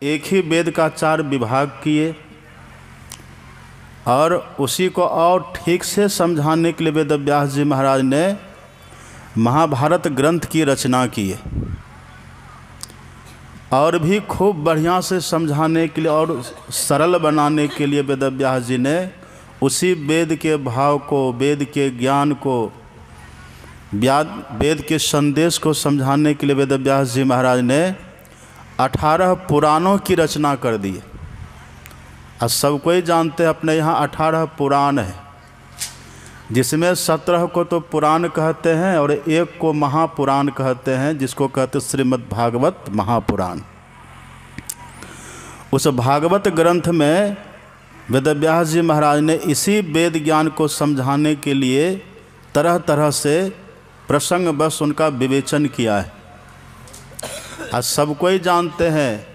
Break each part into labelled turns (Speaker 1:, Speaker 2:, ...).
Speaker 1: एक ही वेद का 4 विभाग किए और उसी को और ठीक से समझाने के लिए वेदव्यास जी महाराज ने महाभारत ग्रंथ की रचना की है। और भी खूब बढ़िया से समझाने के लिए और सरल बनाने के लिए वेदव्यास जी ने उसी वेद के भाव को, वेद के ज्ञान को, वेद के संदेश को समझाने के लिए वेदव्यास जी महाराज ने 18 पुराणों की रचना कर दी। और सब कोई जानते हैं अपने यहाँ 18 पुराण है, जिसमें 17 को तो पुराण कहते हैं और 1 को महापुराण कहते हैं, जिसको कहते श्रीमद् भागवत महापुराण। उस भागवत ग्रंथ में वेदव्यास जी महाराज ने इसी वेद ज्ञान को समझाने के लिए तरह तरह से प्रसंग बस उनका विवेचन किया है। और सब कोई जानते हैं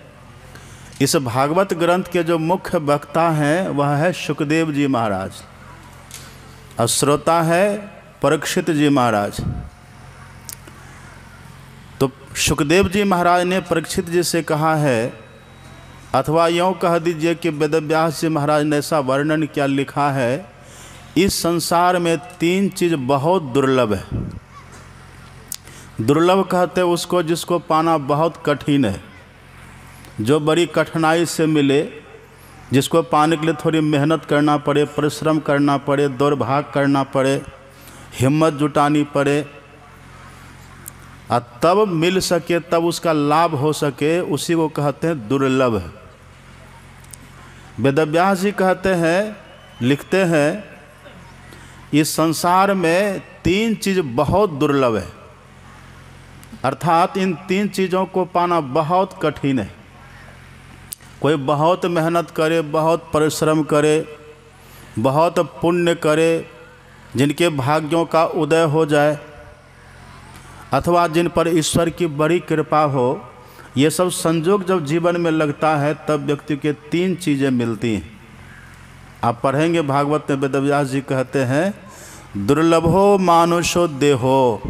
Speaker 1: इस भागवत ग्रंथ के जो मुख्य वक्ता हैं वह है शुकदेव जी महाराज और श्रोता है परीक्षित जी महाराज। तो शुकदेव जी महाराज ने परीक्षित जी से कहा है, अथवा यूँ कह दीजिए कि वेदव्यास जी महाराज ने ऐसा वर्णन क्या लिखा है, इस संसार में 3 चीज़ बहुत दुर्लभ है। दुर्लभ कहते उसको जिसको पाना बहुत कठिन है, जो बड़ी कठिनाई से मिले, जिसको पाने के लिए थोड़ी मेहनत करना पड़े, परिश्रम करना पड़े, दौड़ भाग करना पड़े, हिम्मत जुटानी पड़े, और तब मिल सके, तब उसका लाभ हो सके, उसी को कहते हैं दुर्लभ है। वेदव्यास जी कहते हैं, लिखते हैं, इस संसार में 3 चीज़ बहुत दुर्लभ है, अर्थात इन 3 चीज़ों को पाना बहुत कठिन है। कोई बहुत मेहनत करे, बहुत परिश्रम करे, बहुत पुण्य करे, जिनके भाग्यों का उदय हो जाए, अथवा जिन पर ईश्वर की बड़ी कृपा हो, ये सब संजोग जब जीवन में लगता है तब व्यक्ति के 3 चीज़ें मिलती हैं। आप पढ़ेंगे भागवत में वेदव्यास जी कहते हैं, दुर्लभो मानुषो देहो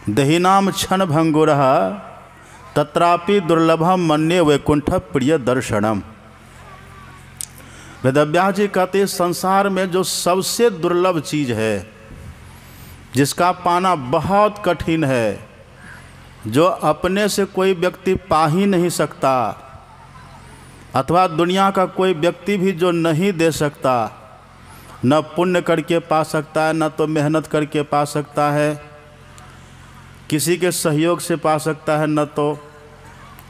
Speaker 1: दहीनाम क्षण भंगुरः तत्रापि दुर्लभम मन्ये वैकुंठ प्रिय दर्शनम। वेदव्यास जी कहते हैं संसार में जो सबसे दुर्लभ चीज़ है, जिसका पाना बहुत कठिन है, जो अपने से कोई व्यक्ति पा ही नहीं सकता, अथवा दुनिया का कोई व्यक्ति भी जो नहीं दे सकता, न पुण्य करके पा सकता है, न तो मेहनत करके पा सकता है, किसी के सहयोग से पा सकता है, न तो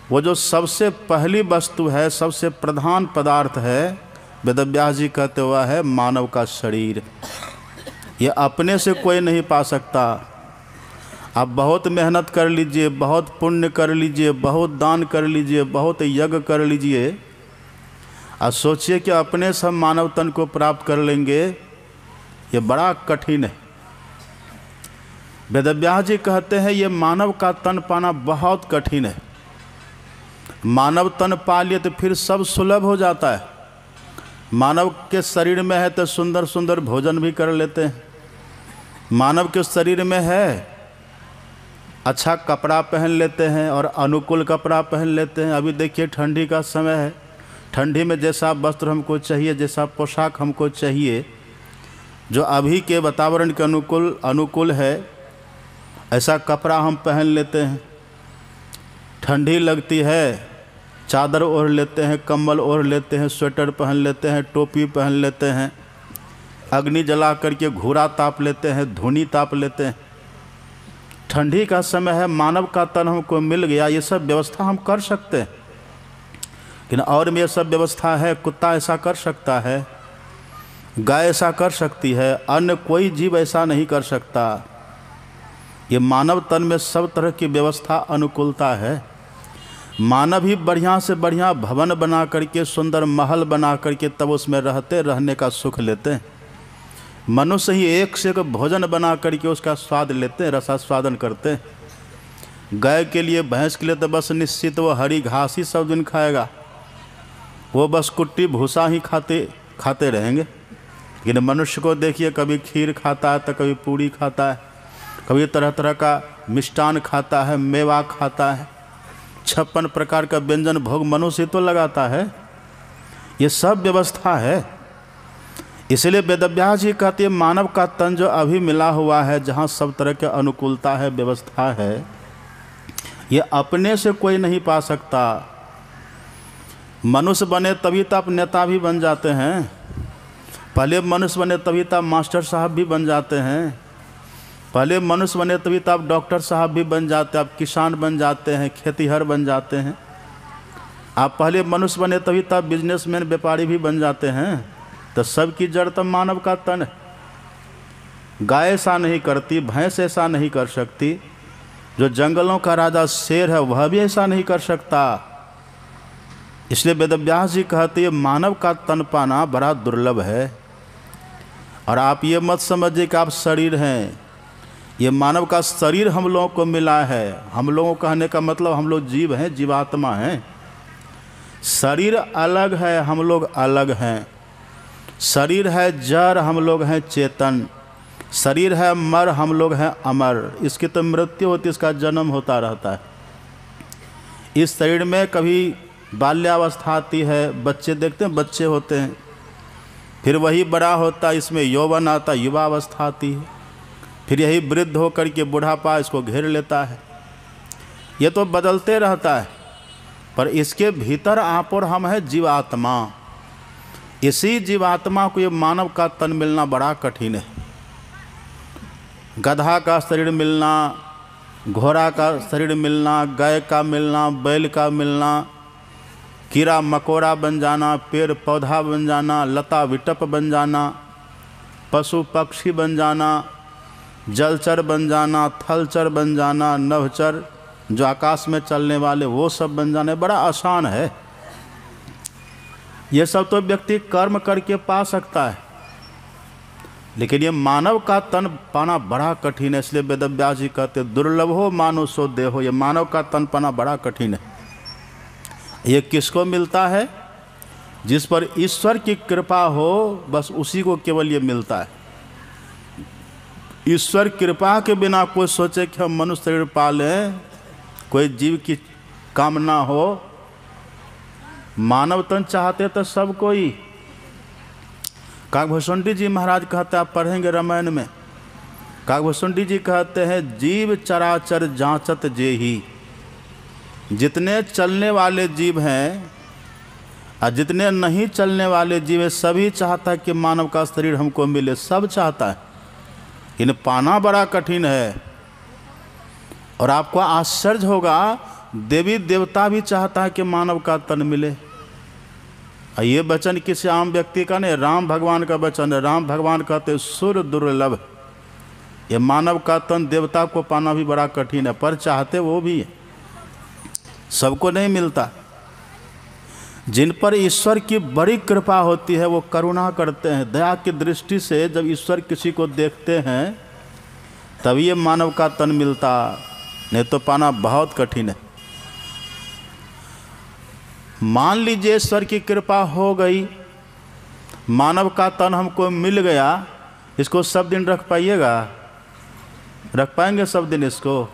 Speaker 1: वो जो सबसे पहली वस्तु है, सबसे प्रधान पदार्थ है, वेदव्यास जी कहते हुआ है मानव का शरीर। ये अपने से कोई नहीं पा सकता। आप बहुत मेहनत कर लीजिए, बहुत पुण्य कर लीजिए, बहुत दान कर लीजिए, बहुत यज्ञ कर लीजिए, और सोचिए कि अपने सब मानव तन को प्राप्त कर लेंगे, ये बड़ा कठिन है। वेदव्यास जी कहते हैं ये मानव का तन पाना बहुत कठिन है। मानव तन पा लिए तो फिर सब सुलभ हो जाता है। मानव के शरीर में है तो सुंदर सुंदर भोजन भी कर लेते हैं, मानव के शरीर में है अच्छा कपड़ा पहन लेते हैं और अनुकूल कपड़ा पहन लेते हैं। अभी देखिए ठंडी का समय है, ठंडी में जैसा वस्त्र हमको चाहिए, जैसा पोशाक हमको चाहिए, जो अभी के वातावरण के अनुकूल है, ऐसा कपड़ा हम पहन लेते हैं। ठंडी लगती है, चादर ओढ़ लेते हैं, कंबल ओढ़ लेते हैं, स्वेटर पहन लेते हैं, टोपी पहन लेते हैं, अग्नि जला करके घूरा ताप लेते हैं, धुनी ताप लेते हैं। ठंडी का समय है, मानव का तन हमको मिल गया, ये सब व्यवस्था हम कर सकते हैं। लेकिन और में ये सब व्यवस्था है, कुत्ता ऐसा कर सकता है, गाय ऐसा कर सकती है, अन्य कोई जीव ऐसा नहीं कर सकता। ये मानव तन में सब तरह की व्यवस्था अनुकूलता है। मानव ही बढ़िया से बढ़िया भवन बना करके, सुंदर महल बना करके तब उसमें रहने का सुख लेते हैं। मनुष्य ही एक से एक भोजन बना करके उसका स्वाद लेते हैं, रसास्वादन करते हैं। गाय के लिए, भैंस के लिए तो बस निश्चित वो हरी घास ही सब दिन खाएगा, वो बस कुट्टी भूसा ही खाते रहेंगे। लेकिन मनुष्य को देखिए, कभी खीर खाता है तो कभी पूड़ी खाता है, कभी तरह तरह का मिष्टान खाता है, मेवा खाता है, 56 प्रकार का व्यंजन भोग मनुष्य तो लगाता है। ये सब व्यवस्था है। इसलिए वेदव्यास जी कहते हैं मानव का तन जो अभी मिला हुआ है, जहाँ सब तरह के अनुकूलता है, व्यवस्था है, ये अपने से कोई नहीं पा सकता। मनुष्य बने तभी तो आप नेता भी बन जाते हैं, पहले मनुष्य बने तभी तो आप मास्टर साहब भी बन जाते हैं, पहले मनुष्य बने तभी तो आप डॉक्टर साहब भी बन जाते हैं, आप किसान बन जाते हैं, खेतीहर बन जाते हैं। आप पहले मनुष्य बने तभी तो आप बिजनेसमैन, व्यापारी भी बन जाते हैं। तो सबकी जड़ तो मानव का तन है। गाय ऐसा नहीं करती, भैंस ऐसा नहीं कर सकती, जो जंगलों का राजा शेर है वह भी ऐसा नहीं कर सकता। इसलिए वेदव्यास जी कहते हैं मानव का तन पाना बड़ा दुर्लभ है। और आप ये मत समझिए कि आप शरीर हैं, ये मानव का शरीर हम लोगों को मिला है। हम लोगों को कहने का मतलब हम लोग जीव हैं, जीवात्मा हैं। शरीर अलग है, हम लोग अलग हैं। शरीर है जड़, हम लोग हैं चेतन। शरीर है मर, हम लोग हैं अमर। इसकी तो मृत्यु होती है, इसका जन्म होता रहता है। इस शरीर में कभी बाल्यावस्था आती है, बच्चे देखते हैं, बच्चे होते हैं, फिर वही बड़ा होता है, इसमें यौवन आता, युवावस्था आती है, फिर यही वृद्ध होकर के बुढ़ापा इसको घेर लेता है। ये तो बदलते रहता है, पर इसके भीतर आप और हम हैं जीवात्मा। इसी जीवात्मा को ये मानव का तन मिलना बड़ा कठिन है। गधा का शरीर मिलना, घोड़ा का शरीर मिलना, गाय का मिलना, बैल का मिलना, कीड़ा मकोड़ा बन जाना, पेड़ पौधा बन जाना, लता विटप बन जाना, पशु पक्षी बन जाना, जलचर बन जाना, थलचर बन जाना, नभचर जो आकाश में चलने वाले वो सब बन जाना बड़ा आसान है। ये सब तो व्यक्ति कर्म करके पा सकता है, लेकिन ये मानव का तन पाना बड़ा कठिन है। इसलिए वेदव्यास जी कहते दुर्लभ हो मानो सो देहो। ये मानव का तन पाना बड़ा कठिन है। ये किसको मिलता है? जिस पर ईश्वर की कृपा हो, बस उसी को केवल ये मिलता है। ईश्वर कृपा के बिना कोई सोचे कि हम मनुष्य शरीर पालें, कोई जीव की कामना हो, मानव तन चाहते तो सब कोई। काकभूषुंडी जी महाराज कहते हैं, आप पढ़ेंगे रामायण में, काकभूषुंडी जी कहते हैं जीव चराचर जांचत जेही। जितने चलने वाले जीव हैं और जितने नहीं चलने वाले जीव हैं, सभी चाहता है कि मानव का शरीर हमको मिले, सब चाहता है। इन्हें पाना बड़ा कठिन है। और आपको आश्चर्य होगा, देवी देवता भी चाहता है कि मानव का तन मिले। ये वचन किसी आम व्यक्ति का नहीं, राम भगवान का वचन है। राम भगवान कहते सुर दुर्लभ। ये मानव का तन देवता को पाना भी बड़ा कठिन है, पर चाहते वो भी है, सबको नहीं मिलता। जिन पर ईश्वर की बड़ी कृपा होती है वो करुणा करते हैं। दया की दृष्टि से जब ईश्वर किसी को देखते हैं तभी ये मानव का तन मिलता, नहीं तो पाना बहुत कठिन है। मान लीजिए ईश्वर की कृपा हो गई, मानव का तन हमको मिल गया, इसको सब दिन रख पाइएगा? रख पाएंगे सब दिन इसको?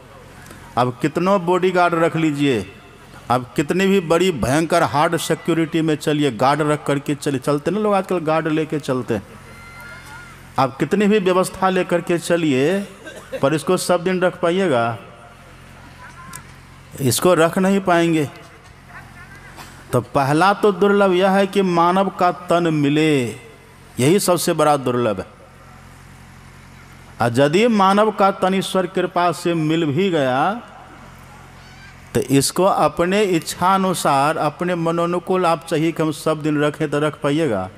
Speaker 1: अब कितनों बॉडीगार्ड रख लीजिए, अब कितनी भी बड़ी भयंकर हार्ड सिक्योरिटी में चलिए, गार्ड रख करके चलते ना लोग आजकल गार्ड लेके चलते हैं। आप कितनी भी व्यवस्था लेकर के चलिए, पर इसको सब दिन रख पाइएगा? इसको रख नहीं पाएंगे। तो पहला तो दुर्लभ यह है कि मानव का तन मिले, यही सबसे बड़ा दुर्लभ है। और यदि मानव का तन ईश्वर कृपा से मिल भी गया तो इसको अपने इच्छा अनुसार, अपने मनोनुकूल आप चाहिए कि हम सब दिन रखें, तो रख पाइएगा?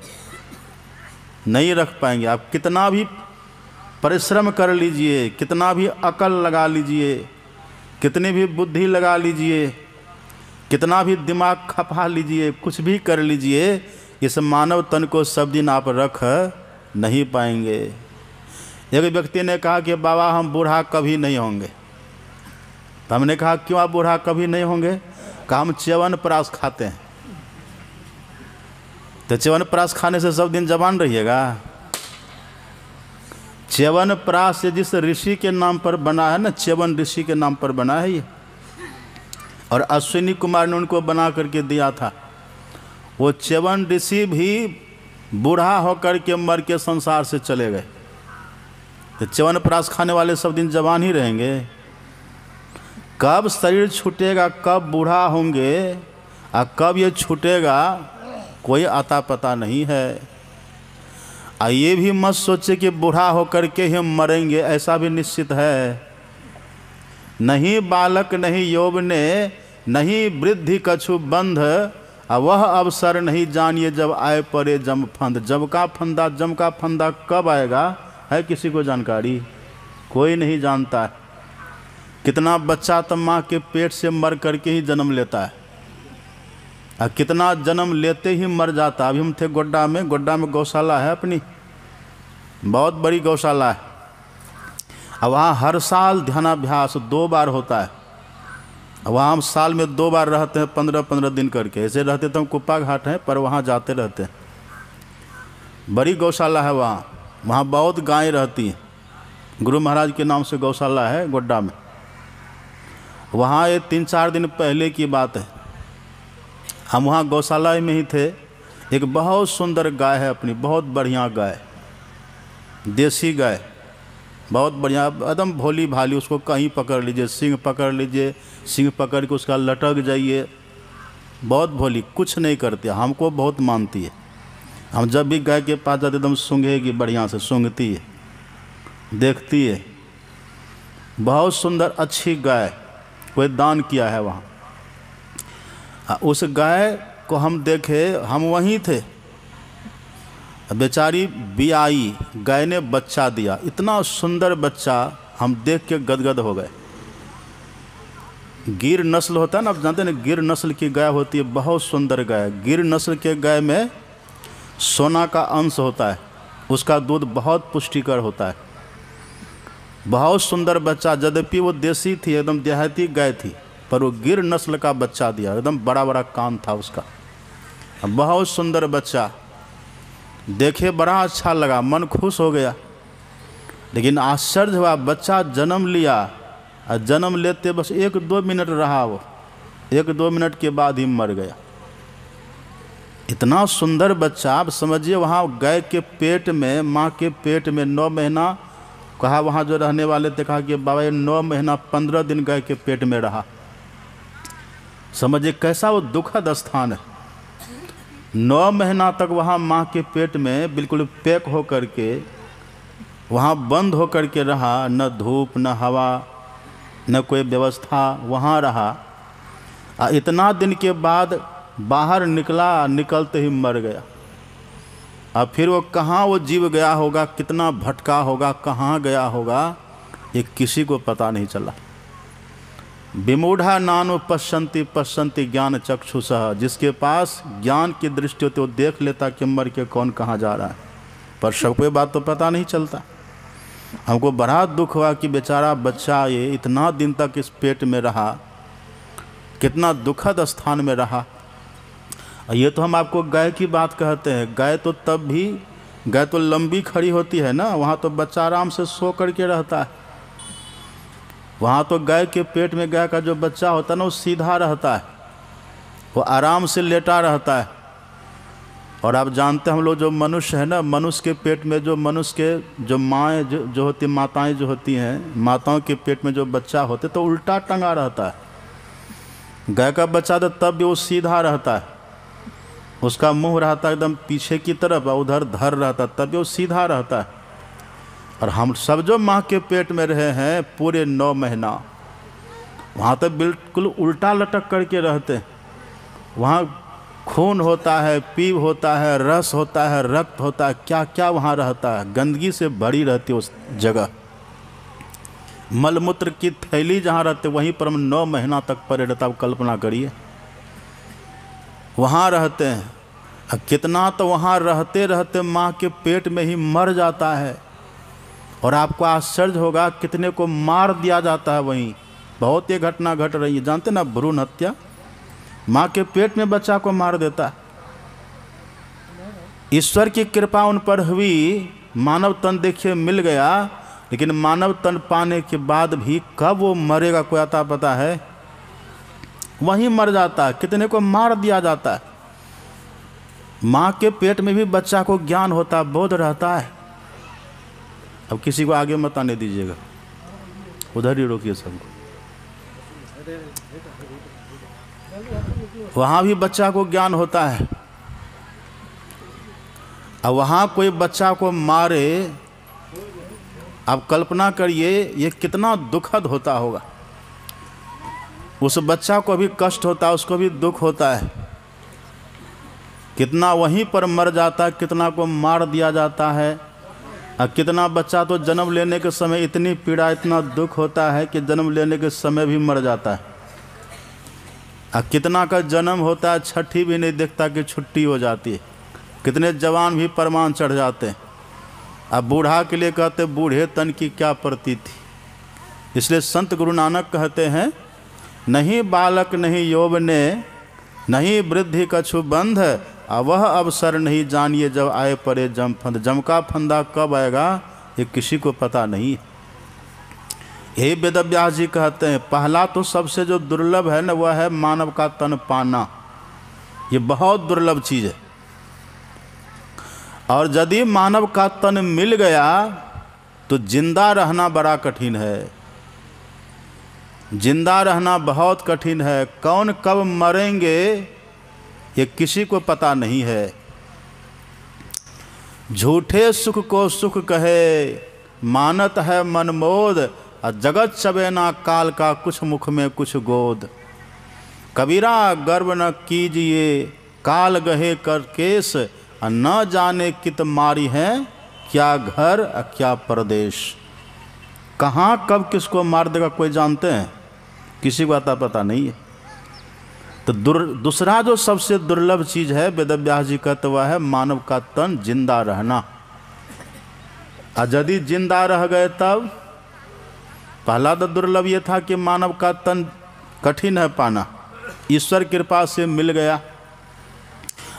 Speaker 1: नहीं रख पाएंगे। आप कितना भी परिश्रम कर लीजिए, कितना भी अकल लगा लीजिए, कितनी भी बुद्धि लगा लीजिए, कितना भी दिमाग खपा लीजिए, कुछ भी कर लीजिए, इस मानव तन को सब दिन आप रख नहीं पाएंगे। एक व्यक्ति ने कहा कि बाबा हम बूढ़ा कभी नहीं होंगे। तो हमने कहा क्यों आप बूढ़ा कभी नहीं होंगे? कहा हम च्यवनप्राश खाते हैं। तो च्यवनप्राश खाने से सब दिन जवान रहिएगा? च्यवनप्राश जिस ऋषि के नाम पर बना है ना, च्यवन ऋषि के नाम पर बना है ये। और अश्विनी कुमार ने उनको बना करके दिया था। वो च्यवन ऋषि भी बूढ़ा होकर के मर के संसार से चले गए। तो च्यवन प्राश खाने वाले सब दिन जवान ही रहेंगे। कब शरीर छूटेगा, कब बूढ़ा होंगे और कब ये छूटेगा, कोई आता पता नहीं है। ये भी मत सोचे कि बूढ़ा होकर के ही मरेंगे, ऐसा भी निश्चित है नहीं। बालक नहीं यौवने, नहीं वृद्धि कछु बंध, वह अवसर नहीं जानिए जब आए परे जम फंद। जब का फंदा कब आएगा है किसी को जानकारी? कोई नहीं जानता है। कितना बच्चा तो माँ के पेट से मर करके ही जन्म लेता है और कितना जन्म लेते ही मर जाता। अभी हम थे गोड्डा में गौशाला है अपनी, बहुत बड़ी गौशाला है। अब वहाँ हर साल ध्यानाभ्यास 2 बार होता है। वहाँ हम साल में 2 बार रहते हैं, 15-15 दिन करके। ऐसे रहते तो हम कुप्पा घाट हैं, पर वहाँ जाते रहते हैं। बड़ी गौशाला है वहाँ बहुत गायें रहती हैं। गुरु महाराज के नाम से गौशाला है गोड्डा में। वहाँ ये 3-4 दिन पहले की बात है, हम वहाँ गौशाला में ही थे। एक बहुत सुंदर गाय है अपनी, बहुत बढ़िया गाय, देसी गाय, बहुत बढ़िया, एकदम भोली भाली। उसको कहीं पकड़ लीजिए, सींग पकड़ लीजिए, सींग पकड़ के उसका लटक जाइए, बहुत भोली, कुछ नहीं करती। हमको बहुत मानती है। हम जब भी गाय के पास जाते एकदम सूंघेगी, बढ़िया से सूंघती है, देखती है। बहुत सुंदर अच्छी गाय, कोई दान किया है वहाँ। उस गाय को हम देखे, हम वहीं थे। बेचारी बियाई गाय ने बच्चा दिया, इतना सुंदर बच्चा, हम देख के गदगद हो गए। गिर नस्ल होता है ना, आप जानते हैं ना, गिर नस्ल की गाय होती है, बहुत सुंदर गाय। गिर नस्ल के गाय में सोना का अंश होता है, उसका दूध बहुत पुष्टिकर होता है। बहुत सुंदर बच्चा, यद्यपि वो देसी थी, एकदम देहाती गाय थी, पर वो गिर नस्ल का बच्चा दिया। एकदम बड़ा बड़ा कान था उसका, बहुत सुंदर बच्चा। देखे बड़ा अच्छा लगा, मन खुश हो गया। लेकिन आश्चर्य हुआ, बच्चा जन्म लिया और जन्म लेते बस 1-2 मिनट रहा, वो 1-2 मिनट के बाद ही मर गया। इतना सुंदर बच्चा, आप समझिए। वहाँ गाय के पेट में, माँ के पेट में 9 महीना, कहा वहाँ जो रहने वाले थे, कहा कि बाबा ये 9 महीना 15 दिन गाय के पेट में रहा। समझिए कैसा वो दुखद स्थान है। 9 महीना तक वहाँ माँ के पेट में बिल्कुल पैक हो करके, वहाँ बंद हो करके रहा। न धूप, न हवा, न कोई व्यवस्था, वहाँ रहा। इतना दिन के बाद बाहर निकला, निकलते ही मर गया। अब फिर वो कहाँ वो जीव गया होगा, कितना भटका होगा, कहाँ गया होगा, ये किसी को पता नहीं चला। विमूढ़ा नानु पश्यन्ति ज्ञान चक्षुषः। जिसके पास ज्ञान की दृष्टि होती, वो देख लेता कि मर के कौन कहाँ जा रहा है, पर सबको ये बात तो पता नहीं चलता। हमको बड़ा दुख हुआ कि बेचारा बच्चा ये इतना दिन तक इस पेट में रहा, कितना दुखद स्थान में रहा। ये तो हम आपको गाय की बात कहते हैं। गाय तो तब भी, गाय तो लंबी खड़ी होती है ना, वहाँ तो बच्चा आराम से सो करके रहता है। वहाँ तो गाय के पेट में गाय का जो बच्चा होता है ना, वो सीधा रहता है, वो आराम से लेटा रहता है। और आप जानते हैं, हम लोग जो मनुष्य है ना, मनुष्य के पेट में जो मनुष्य के जो माएँ जो होती, माताएँ जो होती हैं, माताओं के पेट में जो बच्चा होते तो उल्टा टंगा रहता है। गाय का बच्चा तो तब भी वो सीधा रहता है, उसका मुंह रहता है एकदम पीछे की तरफ, उधर धर रहता, तब भी वो सीधा रहता है। और हम सब जो माँ के पेट में रहे हैं पूरे 9 महीना, वहाँ तो बिल्कुल उल्टा लटक करके रहते हैं। वहाँ खून होता है, पीव होता है, रस होता है, रक्त होता है, क्या क्या वहाँ रहता है। गंदगी से भरी रहती है उस जगह। मलमूत्र की थैली जहाँ रहते, वहीं पर हम 9 महीना तक पड़े रहता। आप कल्पना करिए, वहाँ रहते हैं। कितना तो वहाँ रहते रहते माँ के पेट में ही मर जाता है। और आपको आश्चर्य होगा, कितने को मार दिया जाता है वहीं। बहुत ये घटना घट रही है, जानते ना, भ्रूण हत्या। माँ के पेट में बच्चा को मार देता है। ईश्वर की कृपा उन पर हुई, मानव तन देखिए मिल गया। लेकिन मानव तन पाने के बाद भी कब वो मरेगा कोई आता पता है? वहीं मर जाता है, कितने को मार दिया जाता है। माँ के पेट में भी बच्चा को ज्ञान होता है, बोध रहता है। अब किसी को आगे मत आने दीजिएगा, उधर ही रोकिए सबको। वहाँ भी बच्चा को ज्ञान होता है। अब वहाँ कोई बच्चा को मारे, आप कल्पना करिए ये कितना दुखद होता होगा। उस बच्चा को भी कष्ट होता है, उसको भी दुख होता है। कितना वहीं पर मर जाता है, कितना को मार दिया जाता है। और कितना बच्चा तो जन्म लेने के समय इतनी पीड़ा, इतना दुख होता है कि जन्म लेने के समय भी मर जाता है। और कितना का जन्म होता है, छठी भी नहीं देखता कि छुट्टी हो जाती है। कितने जवान भी परमान चढ़ जाते हैं। अब बूढ़ा के लिए कहते बूढ़े तन की क्या प्रतीति। इसलिए संत गुरु नानक कहते हैं, नहीं बालक नहीं यौवने, नहीं वृद्धि कछु बंध, वह अवसर नहीं जानिए जब आए पड़े जम फंद। जम का फंदा कब आएगा ये किसी को पता नहीं है। यही वेदव्यास जी कहते हैं, पहला तो सबसे जो दुर्लभ है ना, वह है मानव का तन पाना। ये बहुत दुर्लभ चीज़ है। और यदि मानव का तन मिल गया तो जिंदा रहना बड़ा कठिन है। जिंदा रहना बहुत कठिन है। कौन कब मरेंगे ये किसी को पता नहीं है। झूठे सुख को सुख कहे, मानत है मनमोद, और जगत चबे ना काल का कुछ मुख में कुछ गोद। कबीरा गर्व न कीजिए काल गहे कर केस, और न जाने कित मारी है क्या घर क्या परदेश। कहाँ कब किसको मार देगा कोई जानते हैं? किसी को आता पता नहीं है। तो दूसरा जो सबसे दुर्लभ चीज़ है, वेदव्यास जी कहते हुआ है मानव का तन जिंदा रहना। और यदि जिंदा रह गए तब, पहला तो दुर्लभ ये था कि मानव का तन कठिन है पाना, ईश्वर कृपा से मिल गया।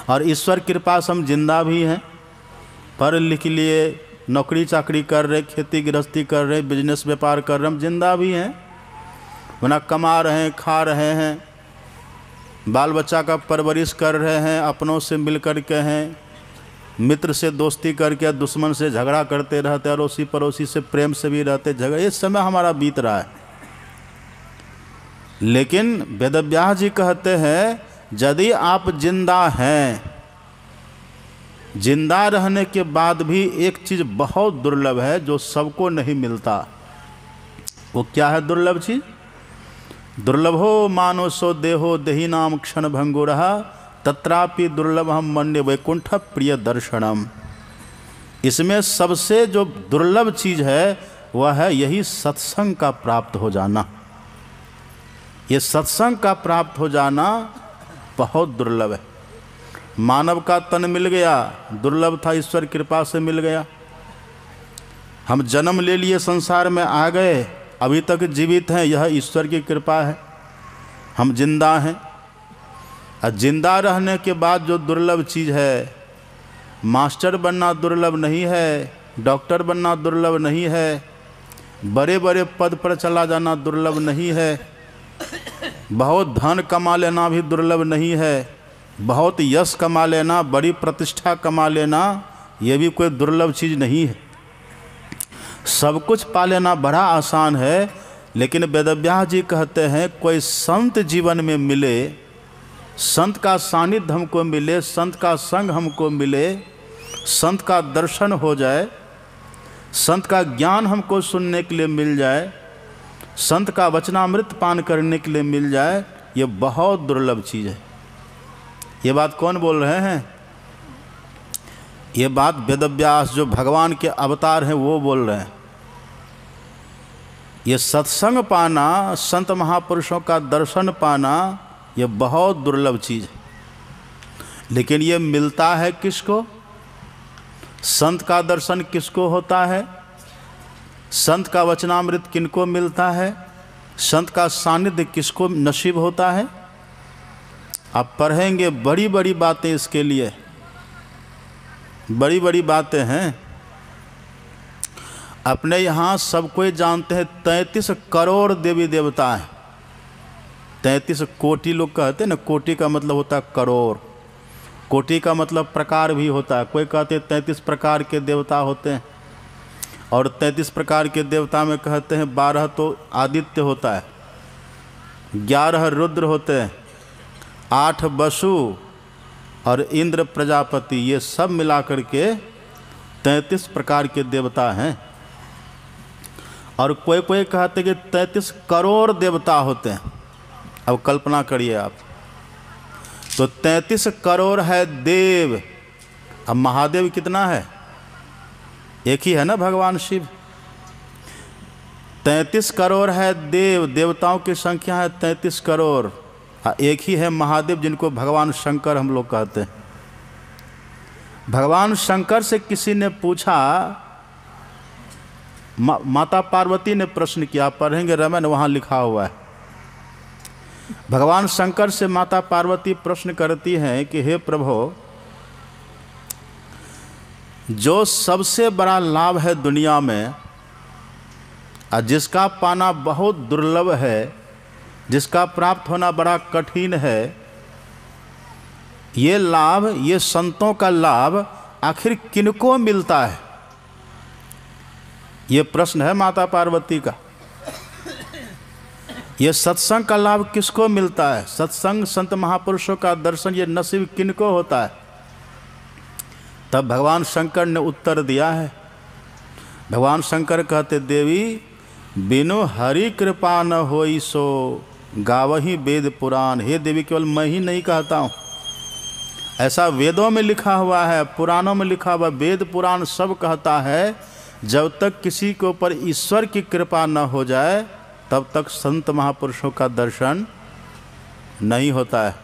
Speaker 1: और ईश्वर कृपा से हम जिंदा भी हैं, पढ़ लिख लिए, नौकरी चाकरी कर रहे, खेती गृहस्थी कर रहे, बिजनेस व्यापार कर रहे, हम जिंदा भी हैं, वरना कमा रहे हैं, खा रहे हैं, बाल बच्चा का परवरिश कर रहे हैं, अपनों से मिल कर के हैं, मित्र से दोस्ती करके दुश्मन से झगड़ा करते रहते, अड़ोसी पड़ोसी से प्रेम से भी रहते, झगड़े, ये समय हमारा बीत रहा है। लेकिन वेदव्यास जी कहते हैं यदि आप जिंदा हैं, जिंदा रहने के बाद भी एक चीज़ बहुत दुर्लभ है जो सबको नहीं मिलता। वो क्या है दुर्लभ चीज़? दुर्लभो मानो सो देहो देही नाम क्षण भंगुरहा, तत्रापि दुर्लभम मन्ये वैकुंठ प्रिय दर्शनम। इसमें सबसे जो दुर्लभ चीज़ है वह है यही सत्संग का प्राप्त हो जाना। ये सत्संग का प्राप्त हो जाना बहुत दुर्लभ है। मानव का तन मिल गया, दुर्लभ था, ईश्वर कृपा से मिल गया। हम जन्म ले लिए, संसार में आ गए, अभी तक जीवित हैं, यह ईश्वर की कृपा है, हम जिंदा हैं। और जिंदा रहने के बाद जो दुर्लभ चीज़ है, मास्टर बनना दुर्लभ नहीं है, डॉक्टर बनना दुर्लभ नहीं है, बड़े बड़े पद पर चला जाना दुर्लभ नहीं है, बहुत धन कमा लेना भी दुर्लभ नहीं है, बहुत यश कमा लेना, बड़ी प्रतिष्ठा कमा लेना, ये भी कोई दुर्लभ चीज़ नहीं है। सब कुछ पा लेना बड़ा आसान है। लेकिन वेदव्यास जी कहते हैं कोई संत जीवन में मिले, संत का सानिध्य हमको मिले, संत का संग हमको मिले, संत का दर्शन हो जाए, संत का ज्ञान हमको सुनने के लिए मिल जाए, संत का वचनामृत पान करने के लिए मिल जाए, ये बहुत दुर्लभ चीज़ है। ये बात कौन बोल रहे हैं? ये बात वेदव्यास जो भगवान के अवतार हैं वो बोल रहे हैं। ये सत्संग पाना, संत महापुरुषों का दर्शन पाना, ये बहुत दुर्लभ चीज़ है। लेकिन ये मिलता है किसको? संत का दर्शन किसको होता है? संत का वचनामृत किनको मिलता है? संत का सानिध्य किसको नसीब होता है? आप पढ़ेंगे बड़ी बड़ी बातें इसके लिए, बड़ी बड़ी बातें हैं। अपने यहाँ सब कोई जानते हैं 33 करोड़ देवी देवता हैं। 33 कोटि लोग कहते हैं ना, कोटि का मतलब होता है करोड़, कोटि का मतलब प्रकार भी होता है। कोई कहते हैं 33 प्रकार के देवता होते हैं, और 33 प्रकार के देवता में कहते हैं 12 तो आदित्य होता है, 11 रुद्र होते हैं, 8 वसु और इंद्र प्रजापति, ये सब मिलाकर के 33 प्रकार के देवता हैं। और कोई कोई कहते हैं कि 33 करोड़ देवता होते हैं। अब कल्पना करिए आप, तो 33 करोड़ है देव। अब महादेव कितना है? एक ही है ना, भगवान शिव। 33 करोड़ है देव, देवताओं की संख्या है 33 करोड़। एक ही है महादेव, जिनको भगवान शंकर हम लोग कहते हैं। भगवान शंकर से किसी ने पूछा, माता पार्वती ने प्रश्न किया, पढ़ेंगे रामायण, वहाँ लिखा हुआ है। भगवान शंकर से माता पार्वती प्रश्न करती हैं कि हे प्रभु, जो सबसे बड़ा लाभ है दुनिया में, और जिसका पाना बहुत दुर्लभ है, जिसका प्राप्त होना बड़ा कठिन है, ये लाभ, ये संतों का लाभ आखिर किनको मिलता है? ये प्रश्न है माता पार्वती का। ये सत्संग का लाभ किसको मिलता है? सत्संग, संत महापुरुषों का दर्शन, ये नसीब किनको होता है? तब भगवान शंकर ने उत्तर दिया है। भगवान शंकर कहते, देवी बिनु हरि कृपा न होई सो गावही वेद पुराण। हे देवी, केवल मैं ही नहीं कहता हूँ, ऐसा वेदों में लिखा हुआ है, पुराणों में लिखा हुआ, वेद पुराण सब कहता है, जब तक किसी के ऊपर ईश्वर की कृपा न हो जाए तब तक संत महापुरुषों का दर्शन नहीं होता है।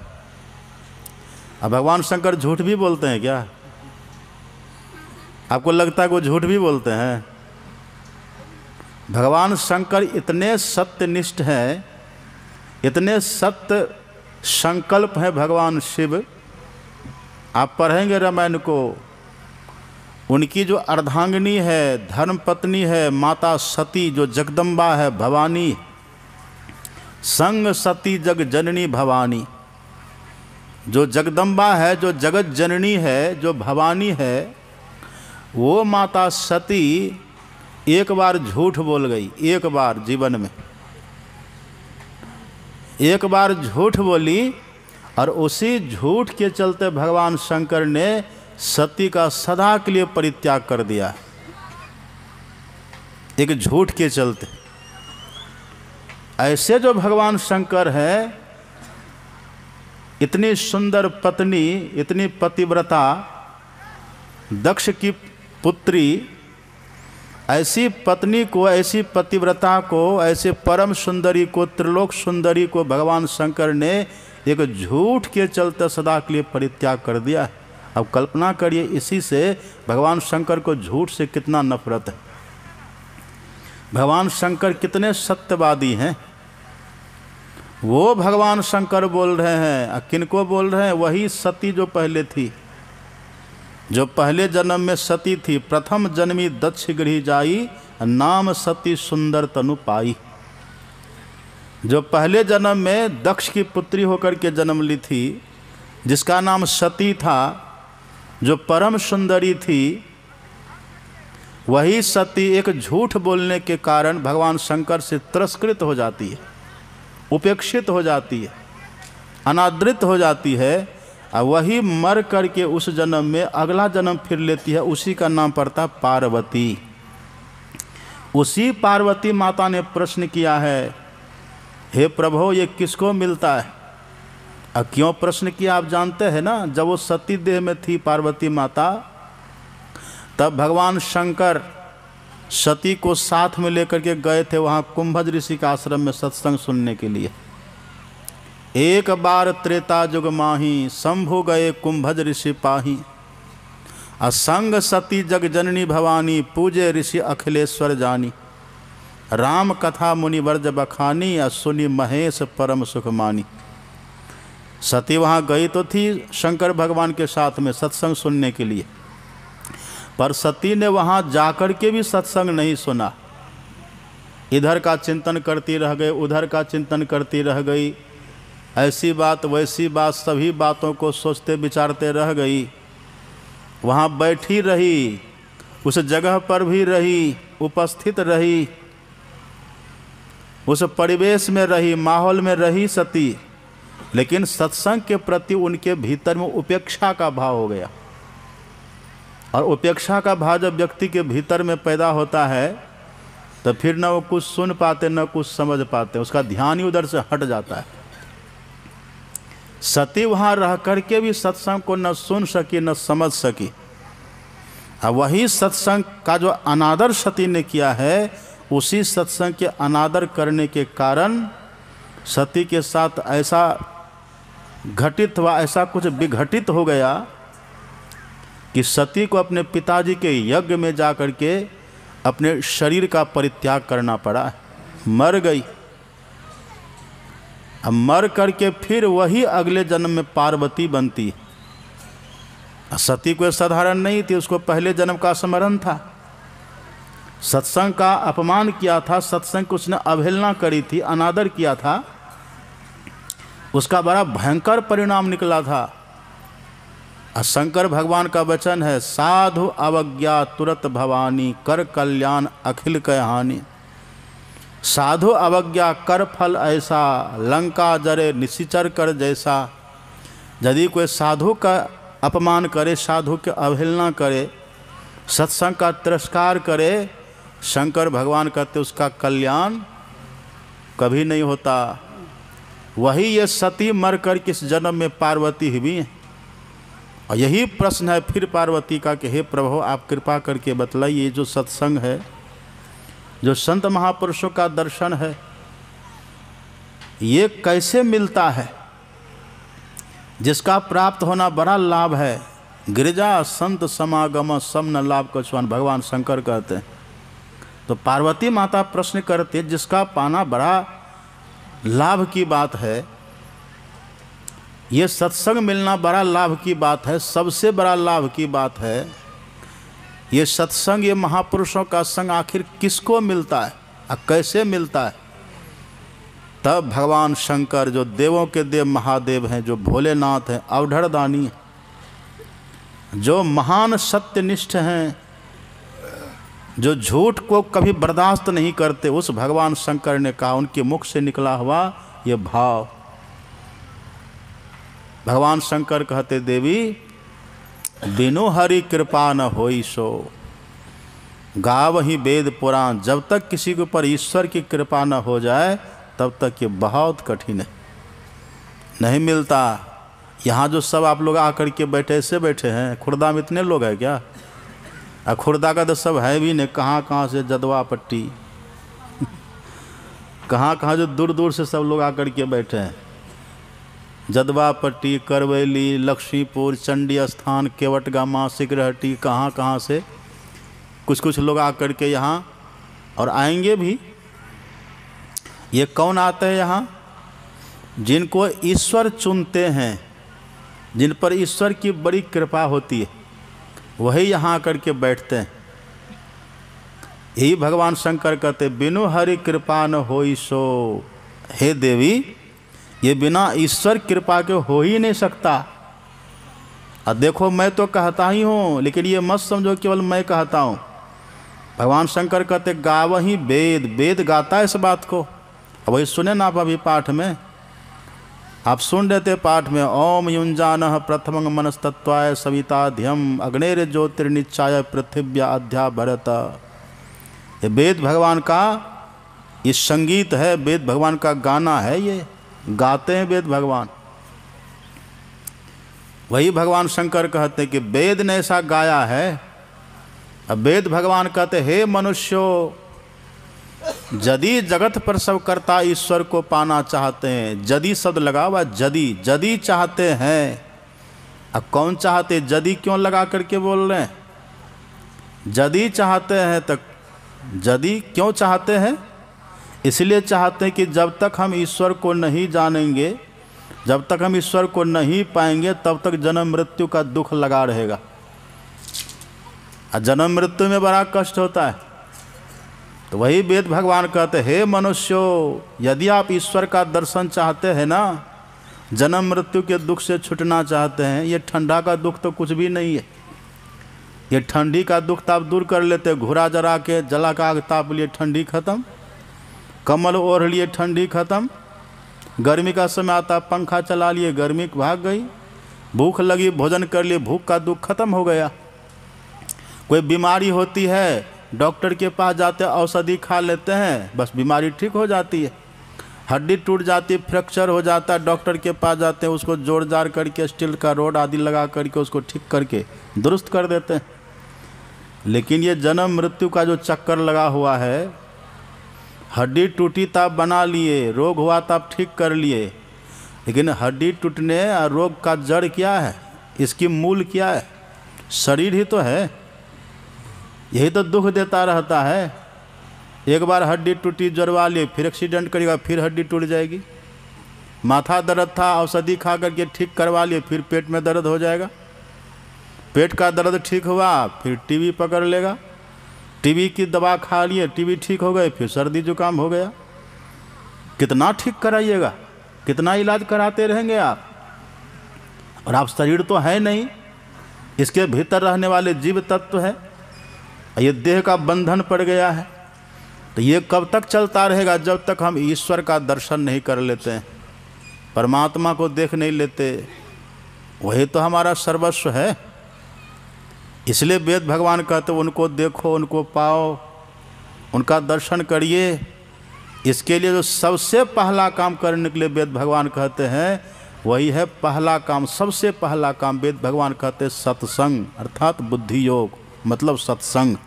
Speaker 1: अब भगवान शंकर झूठ भी बोलते हैं क्या? आपको लगता है कि वो झूठ भी बोलते हैं? भगवान शंकर इतने सत्यनिष्ठ हैं, इतने सत्य संकल्प है भगवान शिव। आप पढ़ेंगे रामायण को, उनकी जो अर्धांगिनी है, धर्म पत्नी है माता सती, जो जगदम्बा है भवानी, संग सती जग जननी भवानी, जो जगदम्बा है, जो जगत जननी है, जो भवानी है, वो माता सती एक बार झूठ बोल गई। एक बार जीवन में एक बार झूठ बोली, और उसी झूठ के चलते भगवान शंकर ने सती का सदा के लिए परित्याग कर दिया। एक झूठ के चलते। ऐसे जो भगवान शंकर है, इतनी सुंदर पत्नी, इतनी पतिव्रता, दक्ष की पुत्री, ऐसी पत्नी को, ऐसी पतिव्रता को, ऐसे परम सुंदरी को, त्रिलोक सुंदरी को भगवान शंकर ने एक झूठ के चलते सदा के लिए परित्याग कर दिया है। अब कल्पना करिए, इसी से भगवान शंकर को झूठ से कितना नफरत है। भगवान शंकर कितने सत्यवादी हैं। वो भगवान शंकर बोल रहे हैं, किनको बोल रहे हैं? वही सती जो पहले थी, जो पहले जन्म में सती थी। प्रथम जन्मी दक्ष गृह जाई, नाम सती सुंदर तनु पाई। जो पहले जन्म में दक्ष की पुत्री होकर के जन्म ली थी, जिसका नाम सती था, जो परम सुंदरी थी, वही सती एक झूठ बोलने के कारण भगवान शंकर से तिरस्कृत हो जाती है, उपेक्षित हो जाती है, अनादृत हो जाती है। और वही मर करके उस जन्म में अगला जन्म फिर लेती है, उसी का नाम पड़ता पार्वती। उसी पार्वती माता ने प्रश्न किया है, हे प्रभु, ये किसको मिलता है? और क्यों प्रश्न किया आप जानते हैं ना? जब वो सती देह में थी पार्वती माता, तब भगवान शंकर सती को साथ में लेकर के गए थे वहाँ कुंभज ऋषि के आश्रम में सत्संग सुनने के लिए। एक बार त्रेता युग माही, शंभु गए कुंभज ऋषि पाही। असंग सती जग जननी भवानी, पूजे ऋषि अखिलेश्वर जानी। राम कथा मुनि वर्ज बखानी, सुनी महेश परम सुख मानी। सती वहाँ गई तो थी शंकर भगवान के साथ में सत्संग सुनने के लिए, पर सती ने वहाँ जाकर के भी सत्संग नहीं सुना। इधर का चिंतन करती रह गई, उधर का चिंतन करती रह गई। ऐसी बात वैसी बात सभी बातों को सोचते विचारते रह गई। वहाँ बैठी रही, उस जगह पर भी रही, उपस्थित रही, उस परिवेश में रही, माहौल में रही सती, लेकिन सत्संग के प्रति उनके भीतर में उपेक्षा का भाव हो गया। और उपेक्षा का भाव जब व्यक्ति के भीतर में पैदा होता है तो फिर न वो कुछ सुन पाते न कुछ समझ पाते, उसका ध्यान ही उधर से हट जाता है। सती वहाँ रह करके भी सत्संग को न सुन सकी न समझ सकी। अब वही सत्संग का जो अनादर सती ने किया है, उसी सत्संग के अनादर करने के कारण सती के साथ ऐसा घटित हुआ, ऐसा कुछ विघटित हो गया कि सती को अपने पिताजी के यज्ञ में जा कर के अपने शरीर का परित्याग करना पड़ा, मर गई। अब मर करके फिर वही अगले जन्म में पार्वती बनती। सती कोई साधारण नहीं थी, उसको पहले जन्म का स्मरण था। सत्संग का अपमान किया था, सत्संग को उसने अवहेलना करी थी, अनादर किया था, उसका बड़ा भयंकर परिणाम निकला था। शंकर भगवान का वचन है, साधु अवज्ञा तुरत भवानी, कर कल्याण अखिल कहानी। साधु अवज्ञा कर फल ऐसा, लंका जरे निशिचर कर जैसा। यदि कोई साधु का अपमान करे, साधु के अवहेलना करे, सत्संग का तिरस्कार करे, शंकर भगवान कहते उसका कल्याण कभी नहीं होता। वही ये सती मर कर किस जन्म में पार्वती हुई हैं। और यही प्रश्न है फिर पार्वती का कि हे प्रभु आप कृपा करके बतलाइए, जो सत्संग है, जो संत महापुरुषों का दर्शन है, ये कैसे मिलता है, जिसका प्राप्त होना बड़ा लाभ है। गिरिजा संत समागम सम न लाभ कछुआन, भगवान शंकर कहते हैं। तो पार्वती माता प्रश्न करते, जिसका पाना बड़ा लाभ की बात है, ये सत्संग मिलना बड़ा लाभ की बात है, सबसे बड़ा लाभ की बात है। ये सत्संग, ये महापुरुषों का संग आखिर किसको मिलता है और कैसे मिलता है? तब भगवान शंकर, जो देवों के देव महादेव हैं, जो भोलेनाथ हैं, अवधरदानी हैं, जो महान सत्यनिष्ठ हैं, जो झूठ को कभी बर्दाश्त नहीं करते, उस भगवान शंकर ने कहा, उनके मुख से निकला हुआ ये भाव। भगवान शंकर कहते, देवी बिनु हरि कृपा न होई सो, गावहि वेद पुराण। जब तक किसी के ऊपर ईश्वर की कृपा न हो जाए तब तक ये बहुत कठिन है, नहीं मिलता। यहाँ जो सब आप लोग आकर के बैठे ऐसे बैठे हैं, खुर्दा में इतने लोग हैं क्या? खुर्दा का तो सब है भी नहीं, कहाँ कहाँ से, जदवा पट्टी कहाँ कहाँ जो दूर दूर से सब लोग आकर के बैठे हैं। जदवा पट्टी, करवैली, लक्ष्मीपुर, चंडी स्थान, केवटगामा, सिगरहटी, कहाँ कहाँ से कुछ कुछ लोग आकर के यहाँ, और आएंगे भी। ये कौन आते हैं यहाँ? जिनको ईश्वर चुनते हैं, जिन पर ईश्वर की बड़ी कृपा होती है, वही यहाँ आकर के बैठते हैं। यही भगवान शंकर कहते, बिनु हरि कृपा न होई सो। हे देवी, ये बिना ईश्वर कृपा के हो ही नहीं सकता। अब देखो, मैं तो कहता ही हूँ, लेकिन ये मत समझो केवल मैं कहता हूँ। भगवान शंकर कहते, गावहि वेद, वेद गाता है इस बात को। अब वही सुने ना आप अभी पाठ में, आप सुन रहे थे पाठ में, ओम युंजानः प्रथमं मनस्तत्वाय सविताध्यम अग्नेर ज्योतिर्निचाय पृथिव्या अध्या भरत। ये वेद भगवान का ये संगीत है, वेद भगवान का गाना है, ये गाते हैं वेद भगवान। वही भगवान शंकर कहते हैं कि वेद ने ऐसा गाया है। अब वेद भगवान कहते, हे मनुष्यों, यदि जगत पर सब करता ईश्वर को पाना चाहते हैं, यदि शब्द लगा हुआ, यदि चाहते हैं। अब कौन चाहते, यदि क्यों लगा करके बोल रहे हैं? यदि चाहते हैं तो यदि क्यों चाहते हैं? इसलिए चाहते हैं कि जब तक हम ईश्वर को नहीं जानेंगे, जब तक हम ईश्वर को नहीं पाएंगे, तब तक जन्म मृत्यु का दुख लगा रहेगा। और जन्म मृत्यु में बड़ा कष्ट होता है। तो वही वेद भगवान कहते, हे मनुष्यों, यदि आप ईश्वर का दर्शन चाहते हैं ना, जन्म मृत्यु के दुख से छूटना चाहते हैं। ये ठंडा का दुख तो कुछ भी नहीं है। ये ठंडी का दुख तो आप दूर कर लेते, घोड़ा जरा के जला का आग ताप लिए ठंडी खत्म, कम्बल ओढ़ लिए ठंडी खत्म, गर्मी का समय आता पंखा चला लिए गर्मी भाग गई, भूख लगी भोजन कर लिए भूख का दुख खत्म हो गया। कोई बीमारी होती है डॉक्टर के पास जाते औषधि खा लेते हैं, बस बीमारी ठीक हो जाती है। हड्डी टूट जाती है, फ्रैक्चर हो जाता है, डॉक्टर के पास जाते हैं, उसको जोड़ जाड़ करके स्टील का रोड आदि लगा करके उसको ठीक करके दुरुस्त कर देते हैं। लेकिन ये जन्म मृत्यु का जो चक्कर लगा हुआ है, हड्डी टूटी तब बना लिए, रोग हुआ तब ठीक कर लिए, लेकिन हड्डी टूटने और रोग का जड़ क्या है, इसकी मूल क्या है? शरीर ही तो है। यही तो दुख देता रहता है। एक बार हड्डी टूटी जड़वा लिए, फिर एक्सीडेंट करेगा, फिर हड्डी टूट जाएगी। माथा दर्द था, औषधि खा करके ठीक करवा लिए, फिर पेट में दर्द हो जाएगा। पेट का दर्द ठीक हुआ, फिर टीबी पकड़ लेगा। टीबी की दवा खा लिए, टीबी ठीक हो गए, फिर सर्दी जुकाम हो गया। कितना ठीक कराइएगा, कितना इलाज कराते रहेंगे आप? और आप शरीर तो है नहीं, इसके भीतर रहने वाले जीव तत्व है। ये देह का बंधन पड़ गया है। तो ये कब तक चलता रहेगा? जब तक हम ईश्वर का दर्शन नहीं कर लेते हैं, परमात्मा को देख नहीं लेते। वही तो हमारा सर्वस्व है। इसलिए वेद भगवान कहते उनको देखो, उनको पाओ, उनका दर्शन करिए। इसके लिए जो सबसे पहला काम करने के लिए वेद भगवान कहते हैं, वही है पहला काम। सबसे पहला काम वेद भगवान कहते हैं सत्संग, अर्थात बुद्धि योग, मतलब सत्संग।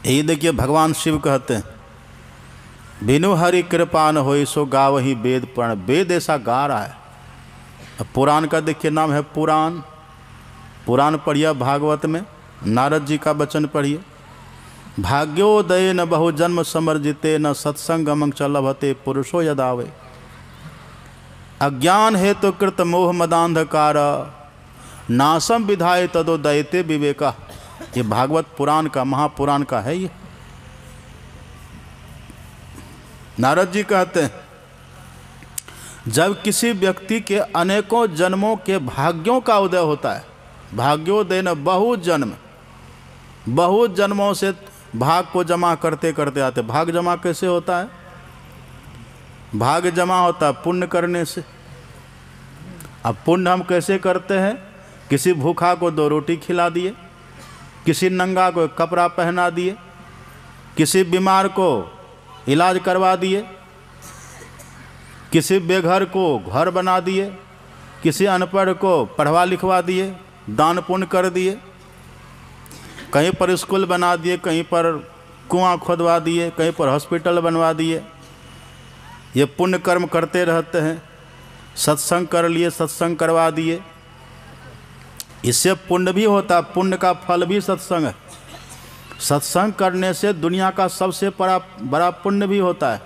Speaker 1: यही देखिए भगवान शिव कहते हैं, बिनु हरि कृपा न होई सो गावहि वेद पुराण। वेद ऐसा गा रहा है। अब पुराण का देखिए नाम है पुराण। पुराण पढ़िए भागवत में, नारद जी का वचन पढ़िए, भाग्योदय न बहु जन्म समर्जिते न सत्संगमं च लभते पुरुषो यदावे। अज्ञान हेतु कृत मोह मदांधकार नासम विधाय तदोदयते विवेका। ये भागवत पुराण का, महापुराण का है ये। नारद जी कहते हैं, जब किसी व्यक्ति के अनेकों जन्मों के भाग्यों का उदय होता है, भाग्योदय न बहुत जन्म, बहुत जन्मों से भाग को जमा करते करते आते। भाग जमा कैसे होता है? भाग जमा होता है पुण्य करने से। अब पुण्य हम कैसे करते हैं? किसी भूखा को 2 रोटी खिला दिए, किसी नंगा को कपड़ा पहना दिए, किसी बीमार को इलाज करवा दिए, किसी बेघर को घर बना दिए, किसी अनपढ़ को पढ़वा लिखवा दिए, दान पुण्य कर दिए, कहीं पर स्कूल बना दिए, कहीं पर कुआं खोदवा दिए, कहीं पर हॉस्पिटल बनवा दिए। ये पुण्य कर्म करते रहते हैं। सत्संग कर लिए, सत्संग करवा दिए, इससे पुण्य भी होता है। पुण्य का फल भी सत्संग है। सत्संग करने से दुनिया का सबसे बड़ा पुण्य भी होता है।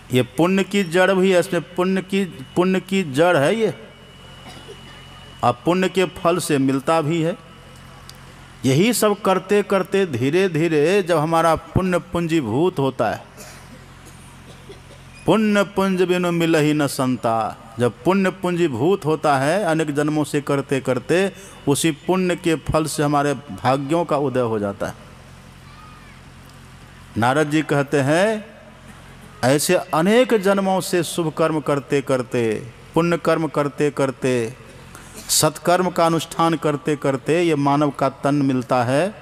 Speaker 1: ये पुण्य की जड़ भी है, इसमें पुण्य की जड़ है ये, और पुण्य के फल से मिलता भी है। यही सब करते करते धीरे धीरे जब हमारा पुण्य पूंजीभूत होता है, पुण्य पुंज बिनु मिलहि न संता, जब पुण्य पूंजीभूत होता है अनेक जन्मों से करते करते, उसी पुण्य के फल से हमारे भाग्यों का उदय हो जाता है। नारद जी कहते हैं, ऐसे अनेक जन्मों से शुभ कर्म करते करते, पुण्य कर्म करते करते, सत्कर्म का अनुष्ठान करते करते ये मानव का तन मिलता है।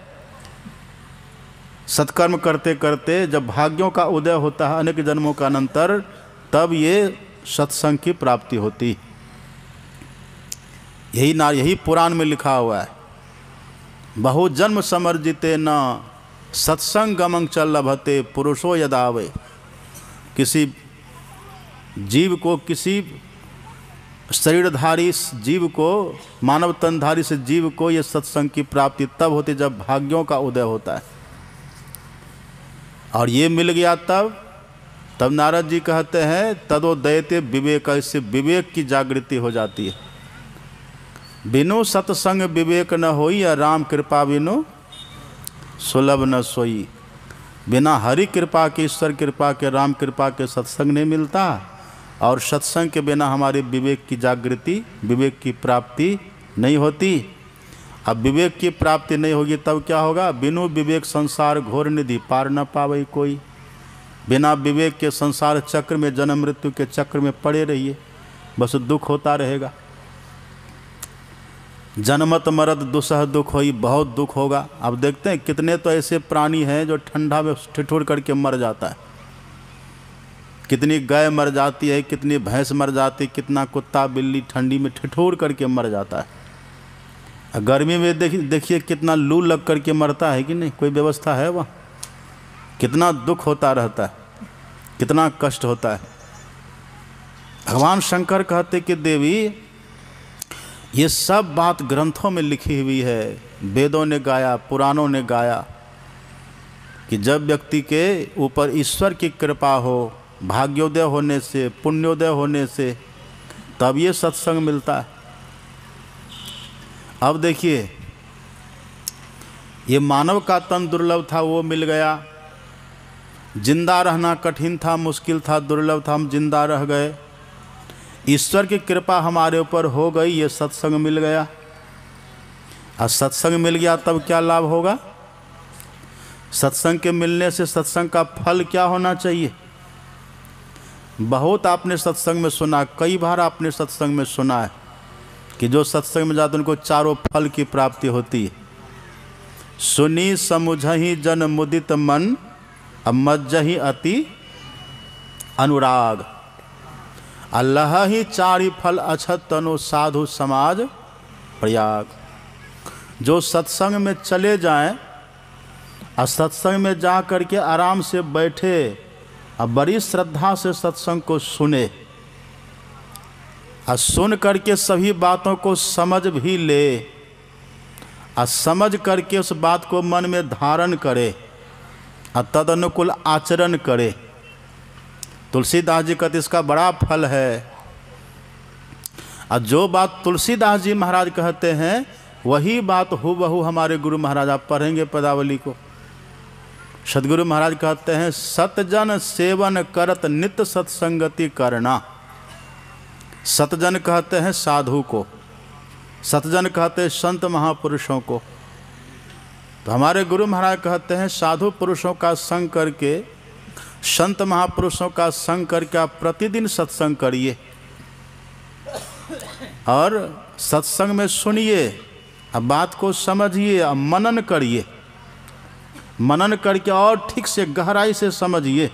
Speaker 1: सत्कर्म करते करते जब भाग्यों का उदय होता है अनेक जन्मों का अनंतर, तब ये सत्संग की प्राप्ति होती। यही पुराण में लिखा हुआ है, बहुजन्म समर्जिते न सत्संगमं च लभते पुरुषो यदावे। किसी जीव को, किसी शरीरधारी जीव को, मानव तनधारी से जीव को ये सत्संग की प्राप्ति तब होती जब भाग्यों का उदय होता है। और ये मिल गया तब नारद जी कहते हैं तदोदयते विवेक, इससे विवेक की जागृति हो जाती है। बिनु सत्संग विवेक न होई, या राम कृपा बिनु सुलभ न सोई। बिना हरि कृपा के, ईश्वर कृपा के, राम कृपा के सत्संग नहीं मिलता। और सत्संग के बिना हमारे विवेक की जागृति, विवेक की प्राप्ति नहीं होती। अब विवेक की प्राप्ति नहीं होगी तब क्या होगा? बिनु विवेक संसार घोर निधि पार न पावे कोई। बिना विवेक के संसार चक्र में, जन्म मृत्यु के चक्र में पड़े रहिए, बस दुख होता रहेगा। जन्मत मरद दुसह दुख होई, बहुत दुख होगा। अब देखते हैं कितने तो ऐसे प्राणी हैं जो ठंडा में ठिठुर करके मर जाता है। कितनी गाय मर जाती है, कितनी भैंस मर जाती है, कितना कुत्ता बिल्ली ठंडी में ठिठुर करके मर जाता है। गर्मी में देखिए कितना लू लग करके मरता है कि नहीं, कोई व्यवस्था है वहाँ? कितना दुख होता रहता है, कितना कष्ट होता है। भगवान शंकर कहते कि देवी ये सब बात ग्रंथों में लिखी हुई है, वेदों ने गाया, पुराणों ने गाया कि जब व्यक्ति के ऊपर ईश्वर की कृपा हो, भाग्योदय होने से, पुण्योदय होने से, तब ये सत्संग मिलता है। अब देखिए ये मानव का तन दुर्लभ था, वो मिल गया। जिंदा रहना कठिन था, मुश्किल था, दुर्लभ था, हम जिंदा रह गए। ईश्वर की कृपा हमारे ऊपर हो गई, ये सत्संग मिल गया। और सत्संग मिल गया तब क्या लाभ होगा? सत्संग के मिलने से सत्संग का फल क्या होना चाहिए? बहुत आपने सत्संग में सुना, कई बार आपने सत्संग में सुना है कि जो सत्संग में जाते उनको चारों फल की प्राप्ति होती है। सुनी समुझहि जन मुदित मन, मज्जहि अति अनुराग। अल्लाह ही चारि फल अछत तनु, साधु समाज प्रयाग। जो सत्संग में चले जाएं और सत्संग में जा कर के आराम से बैठे और बड़ी श्रद्धा से सत्संग को सुने और सुन करके सभी बातों को समझ भी ले और समझ करके उस बात को मन में धारण करे और तदनुकूल आचरण करे। तुलसीदास जी कहते इसका बड़ा फल है। और जो बात तुलसीदास जी महाराज कहते हैं वही बात हूबहू हमारे गुरु महाराज, आप पढ़ेंगे पदावली को, सदगुरु महाराज कहते हैं सतजन सेवन करत नित्य सत्संगति करना। सतजन कहते हैं साधु को, सतजन कहते हैं संत महापुरुषों को। तो हमारे गुरु महाराज कहते हैं साधु पुरुषों का संग करके, संत महापुरुषों का संग करके आप प्रतिदिन सत्संग करिए और सत्संग में सुनिए, अब बात को समझिए, अब मनन करिए, मनन करके और ठीक से गहराई से समझिए।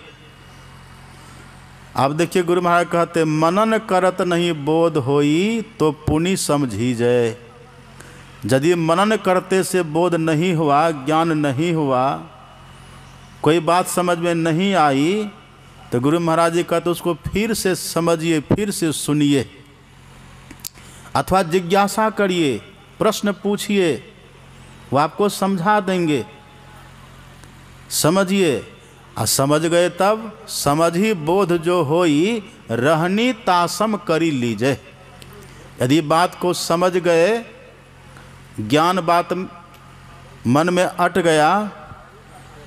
Speaker 1: आप देखिए गुरु महाराज कहते मनन करत नहीं बोध होई, तो पुनि समझी जाए। यदि मनन करते से बोध नहीं हुआ, ज्ञान नहीं हुआ, कोई बात समझ में नहीं आई, तो गुरु महाराज जी कहते उसको फिर से समझिए, फिर से सुनिए, अथवा जिज्ञासा करिए, प्रश्न पूछिए, वो आपको समझा देंगे। समझिए, और समझ गए तब समझी बोध जो होई, रहनी तासम करी लीजिए। यदि बात को समझ गए, ज्ञान बात मन में अट गया,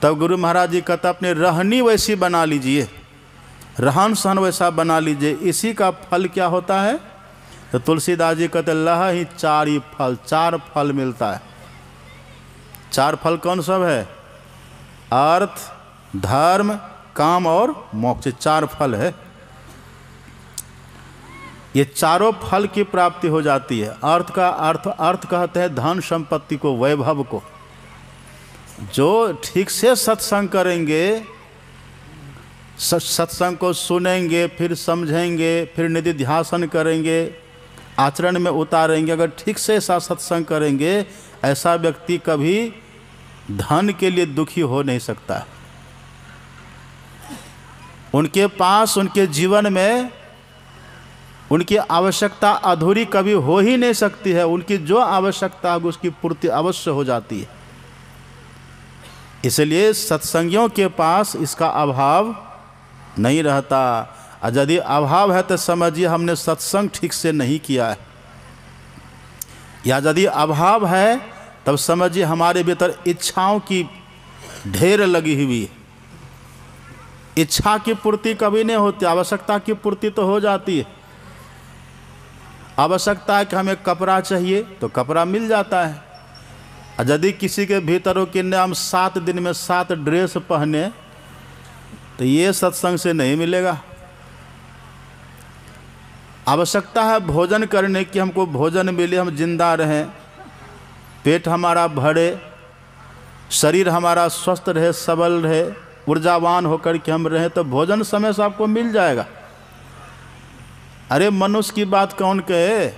Speaker 1: तब गुरु महाराज जी कहता अपनी रहनी वैसी बना लीजिए, रहन सहन वैसा बना लीजिए। इसी का फल क्या होता है? तो तुलसीदास जी कहते लह ही चारि फल, चार फल मिलता है। चार फल कौन सब है? अर्थ, धर्म, काम और मोक्ष, चार फल है। ये चारों फल की प्राप्ति हो जाती है। अर्थ का अर्थ कहते हैं धन संपत्ति को, वैभव को। जो ठीक से सत्संग करेंगे, सत्संग को सुनेंगे, फिर समझेंगे, फिर निधिध्यासन करेंगे, आचरण में उतारेंगे, अगर ठीक से ऐसा सत्संग करेंगे, ऐसा व्यक्ति कभी धन के लिए दुखी हो नहीं सकता। उनके पास, उनके जीवन में उनकी आवश्यकता अधूरी कभी हो ही नहीं सकती है। उनकी जो आवश्यकता है उसकी पूर्ति अवश्य हो जाती है। इसलिए सत्संगियों के पास इसका अभाव नहीं रहता। और यदि अभाव है तो समझिए हमने सत्संग ठीक से नहीं किया है, या यदि अभाव है तब समझिए हमारे भीतर इच्छाओं की ढेर लगी हुई है। इच्छा की पूर्ति कभी नहीं होती, आवश्यकता की पूर्ति तो हो जाती है। आवश्यकता है कि हमें कपड़ा चाहिए तो कपड़ा मिल जाता है। और यदि किसी के भीतर हो कि हम 7 दिन में 7 ड्रेस पहने, तो ये सत्संग से नहीं मिलेगा। आवश्यकता है भोजन करने की, हमको भोजन मिले, हम जिंदा रहें, पेट हमारा भरे, शरीर हमारा स्वस्थ रहे, सबल रहे, ऊर्जावान होकर के हम रहें, तो भोजन समय से आपको मिल जाएगा। अरे मनुष्य की बात कौन कहे,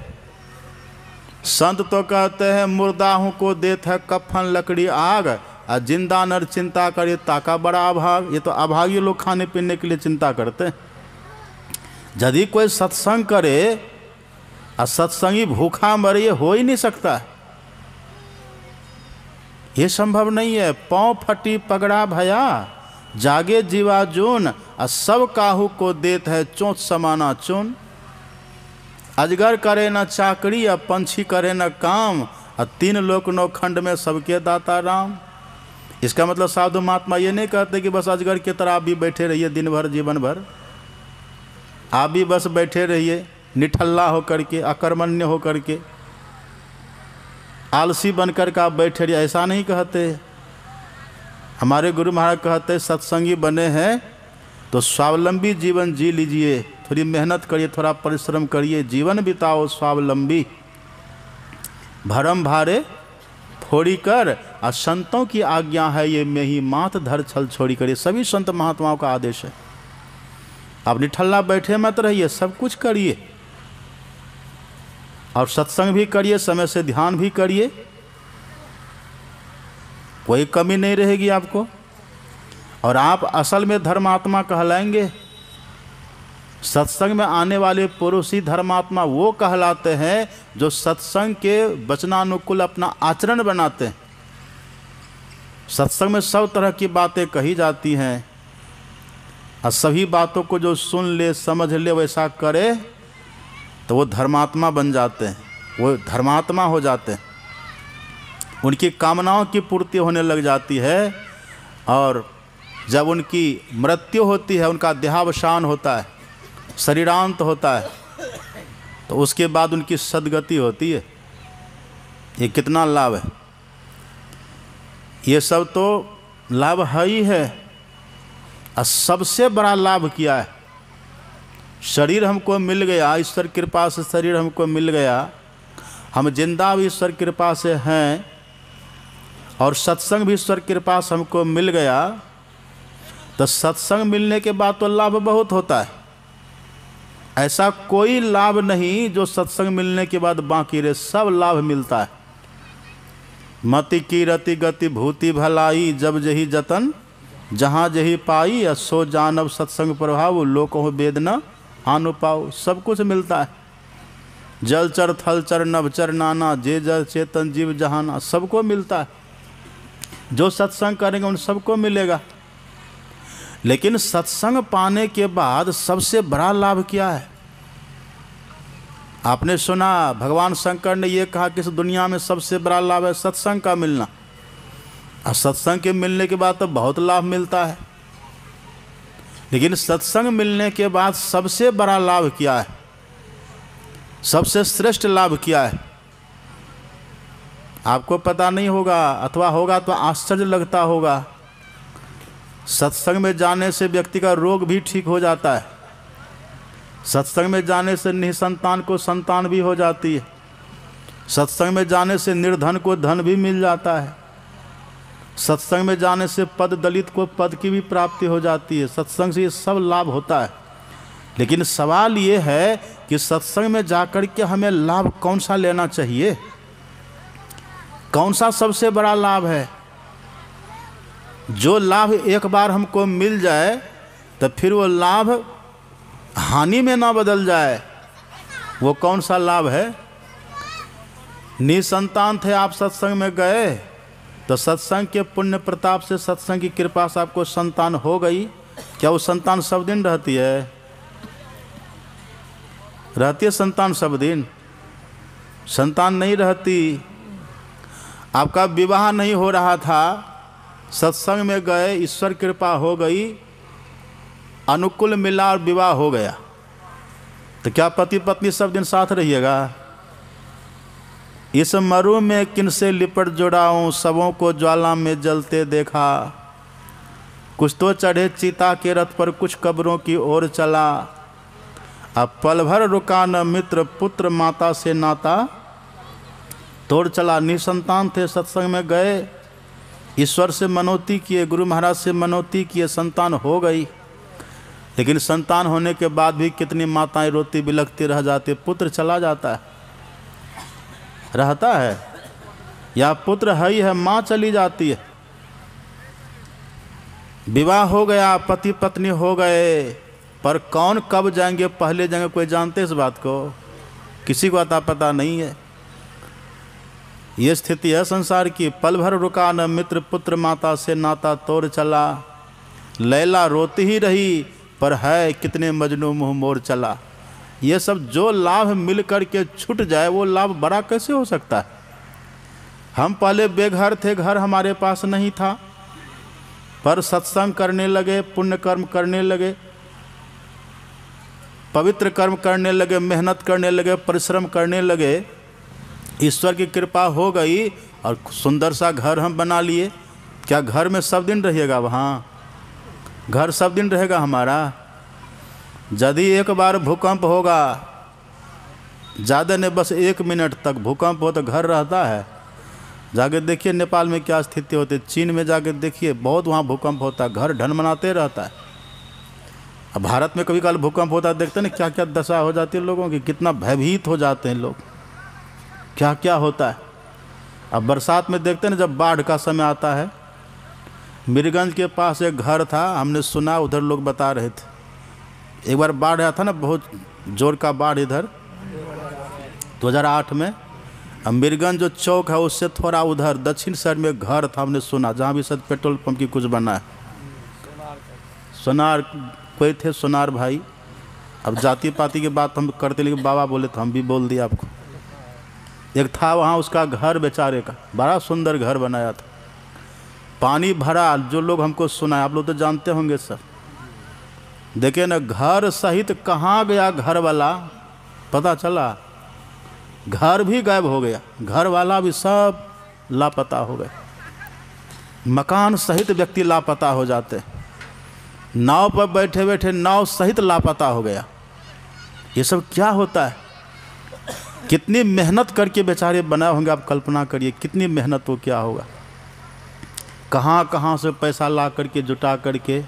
Speaker 1: संत तो कहते हैं मुर्दा हूँ को देत है कफन लकड़ी आग, और जिंदा नर चिंता करे ताका बड़ा अभाग। ये तो अभागी लोग खाने पीने के लिए चिंता करते हैं। यदि कोई सत्संग करे और सत्संगी भूखा मरे, ये हो ही नहीं सकता, ये संभव नहीं है। पाँव फटी पगड़ा भया, जागे जीवा जोन, और सब काहू को देत है चोंच समाना चुन। अजगर करे न चाकरी, और पंछी करे न काम, और 3 लोक 9 खंड में सबके दाता राम। इसका मतलब साधु महात्मा ये नहीं कहते कि बस अजगर की तरह आप भी बैठे रहिए दिन भर, जीवन भर आप भी बस बैठे रहिए निठल्ला होकर के, अकर्मण्य होकर के, आलसी बनकर के आप बैठे रहिए, ऐसा नहीं कहते। हमारे गुरु महाराज कहते सत्संगी बने हैं तो स्वावलंबी जीवन जी लीजिए, थोड़ी मेहनत करिए, थोड़ा परिश्रम करिए, जीवन बिताओ स्वावलंबी। भरम भारे फोड़ी कर, और संतों की आज्ञा है ये में ही मात धर छल छोड़ी करिए। सभी संत महात्माओं का आदेश है। आप निठल्ला बैठे मत रहिए, सब कुछ करिए, और सत्संग भी करिए, समय से ध्यान भी करिए, कोई कमी नहीं रहेगी आपको, और आप असल में धर्मात्मा कहलाएंगे। सत्संग में आने वाले पुरुष ही धर्मात्मा वो कहलाते हैं जो सत्संग के वचनानुकूल अपना आचरण बनाते हैं। सत्संग में सब तरह की बातें कही जाती हैं, और सभी बातों को जो सुन ले, समझ ले, वैसा करे, तो वो धर्मात्मा बन जाते हैं, वो धर्मात्मा हो जाते हैं। उनकी कामनाओं की पूर्ति होने लग जाती है, और जब उनकी मृत्यु होती है, उनका देहावसान होता है, शरीरांत होता है, तो उसके बाद उनकी सद्गति होती है। ये कितना लाभ है, ये सब तो लाभ है ही है। और सबसे बड़ा लाभ क्या है, शरीर हमको मिल गया, ईश्वर कृपा से शरीर हमको मिल गया, हम जिंदा भी ईश्वर कृपा से हैं, और सत्संग भी ईश्वर कृपा से हमको मिल गया। तो सत्संग मिलने के बाद तो लाभ बहुत होता है। ऐसा कोई लाभ नहीं जो सत्संग मिलने के बाद बाकी रहे, सब लाभ मिलता है। मति की रति गति भूति भलाई, जब जही जतन जहाँ जही पाई, सो जानब सत्संग प्रभाव, लोको वेदना आनु पाओ। सब कुछ मिलता है, जलचर थलचर नभचर नाना, जे जल चेतन जीव जहाना, सबको मिलता है। जो सत्संग करेंगे उन सबको मिलेगा। लेकिन सत्संग पाने के बाद सबसे बड़ा लाभ क्या है? आपने सुना भगवान शंकर ने ये कहा कि इस दुनिया में सबसे बड़ा लाभ है सत्संग का मिलना। और सत्संग के मिलने के बाद तो बहुत लाभ मिलता है, लेकिन सत्संग मिलने के बाद सबसे बड़ा लाभ क्या है, सबसे श्रेष्ठ लाभ क्या है? आपको पता नहीं होगा, अथवा होगा तो आश्चर्य लगता होगा। सत्संग में जाने से व्यक्ति का रोग भी ठीक हो जाता है। सत्संग में जाने से निसंतान को संतान भी हो जाती है। सत्संग में जाने से निर्धन को धन भी मिल जाता है। सत्संग में जाने से पद दलित को पद की भी प्राप्ति हो जाती है। सत्संग से ये सब लाभ होता है। लेकिन सवाल ये है कि सत्संग में जाकर के हमें लाभ कौन सा लेना चाहिए? कौन सा सबसे बड़ा लाभ है? जो लाभ एक बार हमको मिल जाए तो फिर वो लाभ हानि में ना बदल जाए, वो कौन सा लाभ है? निसंतान थे आप, सत्संग में गए तो सत्संग के पुण्य प्रताप से, सत्संग की कृपा से आपको संतान हो गई। क्या वो संतान सब दिन रहती है? रहती है संतान सब दिन? संतान नहीं रहती। आपका विवाह नहीं हो रहा था, सत्संग में गए, ईश्वर कृपा हो गई, अनुकूल मिला और विवाह हो गया, तो क्या पति पत्नी सब दिन साथ रहिएगा? इस मरु में किनसे लिपट जुड़ाऊं, सबों को ज्वाला में जलते देखा। कुछ तो चढ़े चिता के रथ पर, कुछ कब्रों की ओर चला। अब पल भर रुका न मित्र, पुत्र माता से नाता तोड़ चला। निसंतान थे, सत्संग में गए, ईश्वर से मनौती किए, गुरु महाराज से मनौती किए, संतान हो गई। लेकिन संतान होने के बाद भी कितनी माताएं रोती बिलखती रह जाती। पुत्र चला जाता है, रहता है, या पुत्र है ही है, माँ चली जाती है। विवाह हो गया, पति पत्नी हो गए, पर कौन कब जाएंगे, पहले जाएंगे, कोई जानते इस बात को? किसी को अता पता नहीं है। ये स्थिति है संसार की। पल भर रुका न मित्र, पुत्र माता से नाता तोड़ चला। लैला रोती ही रही, पर है कितने मजनू मुँह मोर चला। ये सब जो लाभ मिल कर के छूट जाए, वो लाभ बड़ा कैसे हो सकता है? हम पहले बेघर थे, घर हमारे पास नहीं था, पर सत्संग करने लगे, पुण्य कर्म करने लगे, पवित्र कर्म करने लगे, मेहनत करने लगे, परिश्रम करने लगे, ईश्वर की कृपा हो गई और सुंदर सा घर हम बना लिए। क्या घर में सब दिन रहिएगा? वहाँ घर सब दिन रहेगा हमारा? यदि एक बार भूकंप होगा, ज़्यादा नहीं, बस 1 मिनट तक भूकंप हो तो घर रहता है? जाके देखिए नेपाल में क्या स्थिति होती है, चीन में जाके देखिए, बहुत वहाँ भूकंप होता है, घर ढनमनाते रहता है। अब भारत में कभी कभी भूकंप होता है, देखते हैं क्या क्या दशा हो जाती है लोगों की, कितना भयभीत हो जाते हैं लोग, क्या क्या होता है। अब बरसात में देखते हैं जब बाढ़ का समय आता है। मीरगंज के पास एक घर था, हमने सुना, उधर लोग बता रहे थे, एक बार बाढ़ आया था ना, बहुत जोर का बाढ़ इधर 2008 में। अब मीरगंज जो चौक है उससे थोड़ा उधर दक्षिण साइड में घर था, हमने सुना, जहाँ भी शायद पेट्रोल पंप की कुछ बना है। सोनार कोई थे, सोनार भाई। अब जाति पाति की बात हम करते, लेकिन बाबा बोले तो हम भी बोल दिए आपको। एक था वहाँ, उसका घर बेचारे का बड़ा सुंदर घर बनाया था, पानी भरा। जो लोग हमको सुना, आप लोग तो जानते होंगे सर, देखे ना, घर सहित कहाँ गया घर वाला, पता चला घर भी गायब हो गया, घर वाला भी सब लापता हो गए। मकान सहित व्यक्ति लापता हो जाते, नाव पर बैठे बैठे नाव सहित लापता हो गया। ये सब क्या होता है? कितनी मेहनत करके बेचारे बनाए होंगे, आप कल्पना करिए कितनी मेहनत हो, क्या होगा, कहाँ कहाँ से पैसा ला करके जुटा करके,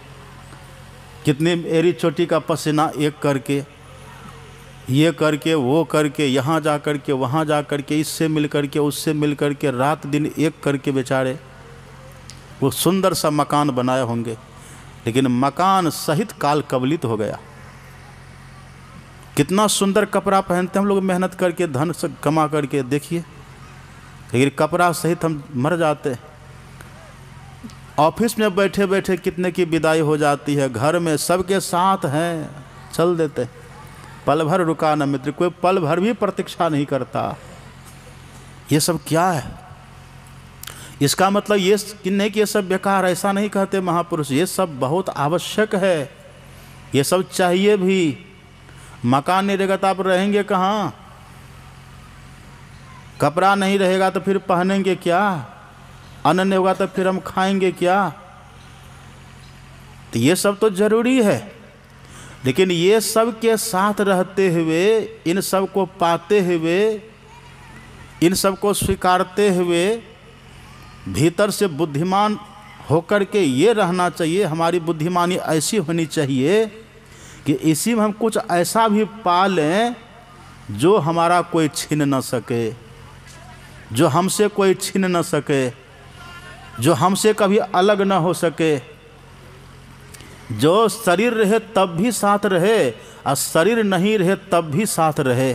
Speaker 1: कितनी एरी चोटी का पसीना एक करके, ये करके वो करके, यहाँ जा करके वहाँ जा करके, इससे मिल करके उससे मिल करके, रात दिन एक करके बेचारे वो सुंदर सा मकान बनाए होंगे। लेकिन मकान सहित काल कवलित हो गया। कितना सुंदर कपड़ा पहनते हम लोग मेहनत करके, धन से कमा करके, देखिए, लेकिन कपड़ा सहित हम मर जाते हैं। ऑफिस में बैठे बैठे कितने की विदाई हो जाती है, घर में सबके साथ हैं, चल देते। पल भर रुका न मित्र, कोई पल भर भी प्रतीक्षा नहीं करता। ये सब क्या है? इसका मतलब ये नहीं कि ये सब बेकार, ऐसा नहीं कहते महापुरुष, ये सब बहुत आवश्यक है, ये सब चाहिए भी। मकान नहीं रहेगा तो आप रहेंगे कहाँ? कपड़ा नहीं रहेगा तो फिर पहनेंगे क्या? अन्न नहीं होगा तो फिर हम खाएंगे क्या? तो ये सब तो जरूरी है। लेकिन ये सब के साथ रहते हुए, इन सब को पाते हुए, इन सब को स्वीकारते हुए, भीतर से बुद्धिमान होकर के ये रहना चाहिए, हमारी बुद्धिमानी ऐसी होनी चाहिए कि इसी में हम कुछ ऐसा भी पा लें जो हमारा कोई छीन न सके, जो हमसे कोई छीन न सके, जो हमसे कभी अलग न हो सके, जो शरीर रहे तब भी साथ रहे और शरीर नहीं रहे तब भी साथ रहे,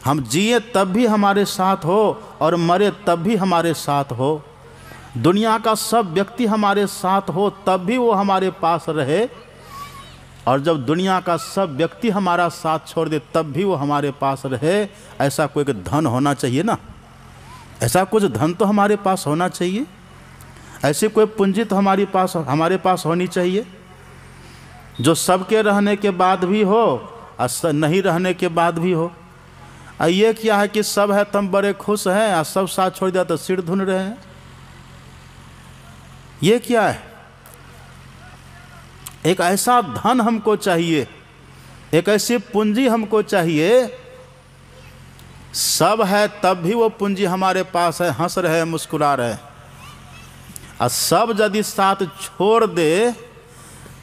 Speaker 1: हम जिए तब भी हमारे साथ हो और मरे तब भी हमारे साथ हो, दुनिया का सब व्यक्ति हमारे साथ हो तब भी वो हमारे पास रहे, और जब दुनिया का सब व्यक्ति हमारा साथ छोड़ दे तब भी वो हमारे पास रहे। ऐसा कोई धन होना चाहिए ना, ऐसा कुछ धन तो हमारे पास होना चाहिए, ऐसी कोई पूंजी तो हमारे पास होनी चाहिए। जो सबके रहने के बाद भी हो और नहीं रहने के बाद भी हो। ये क्या है कि सब है तुम बड़े खुश हैं और सब साथ छोड़ दिया तो सिर धुन रहे हैं। ये क्या है? एक ऐसा धन हमको चाहिए, एक ऐसी पूंजी हमको चाहिए, सब है तब भी वो पूंजी हमारे पास है, हंस रहे मुस्कुरा रहे, और सब यदि साथ छोड़ दे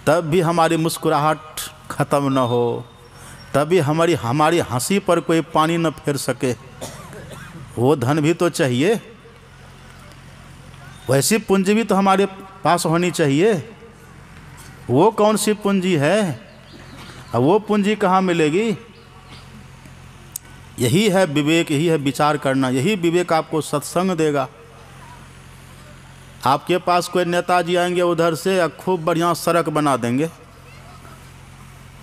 Speaker 1: तब भी हमारी मुस्कुराहट खत्म न हो, तभी हमारी हंसी पर कोई पानी न फेर सके, वो धन भी तो चाहिए। वैसी पूंजी भी तो हमारे पास होनी चाहिए। वो कौन सी पूंजी है और वो पूंजी कहाँ मिलेगी? यही है विवेक, यही है विचार करना, यही विवेक आपको सत्संग देगा। आपके पास कोई नेताजी आएंगे उधर से और खूब बढ़िया सड़क बना देंगे,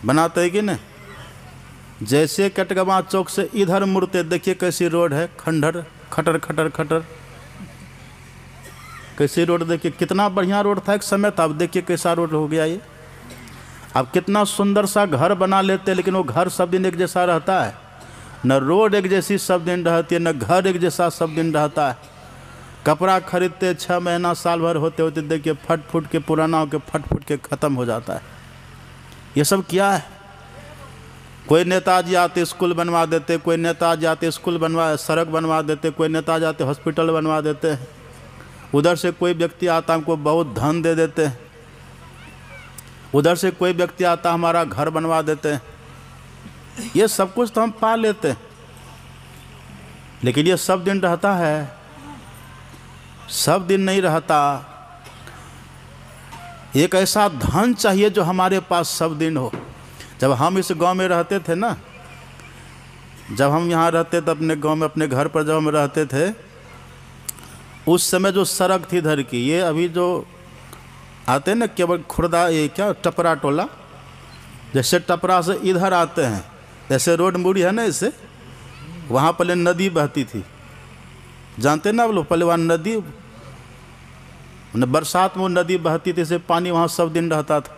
Speaker 1: बनाते हैं कि नहीं? जैसे कटगवा चौक से इधर मुड़ते देखिए कैसी रोड है, खंडर खटर खटर खटर, कैसी रोड देखिए, कितना बढ़िया रोड था एक समय था, अब देखिए कैसा रोड हो गया ये। अब कितना सुंदर सा घर बना लेते, लेकिन वो घर सब दिन एक जैसा रहता है, न रोड एक जैसी सब दिन रहती है, न घर एक जैसा सब दिन रहता है। कपड़ा खरीदते 6 महीना साल भर होते होते देखिए फट फुट के पुराना होकर फट फुट के ख़त्म हो जाता है। ये सब क्या है? कोई नेताजी आते स्कूल बनवा देते, कोई नेताजी आते स्कूल बनवा सड़क बनवा देते, कोई नेताजी आते हॉस्पिटल बनवा देते हैं, उधर से कोई व्यक्ति आता हमको बहुत धन दे देते हैं, उधर से कोई व्यक्ति आता हमारा घर बनवा देते हैं। ये सब कुछ तो हम पा लेते हैं, लेकिन ये सब दिन रहता है? सब दिन नहीं रहता। एक ऐसा धन चाहिए जो हमारे पास सब दिन हो। जब हम इस गांव में रहते थे ना, जब हम यहाँ रहते थे अपने गांव में, अपने घर पर जब हम रहते थे, उस समय जो सड़क थी इधर की, ये अभी जो आते हैं ना केवल खुर्दा, ये क्या टपरा टोला, जैसे टपरा से इधर आते हैं, जैसे रोड मुड़ी है ना, इससे वहाँ पहले नदी बहती थी, जानते ना आप लोग? पहले वहाँ नदी, बरसात में वो नदी बहती थी, से पानी वहाँ सब दिन रहता था।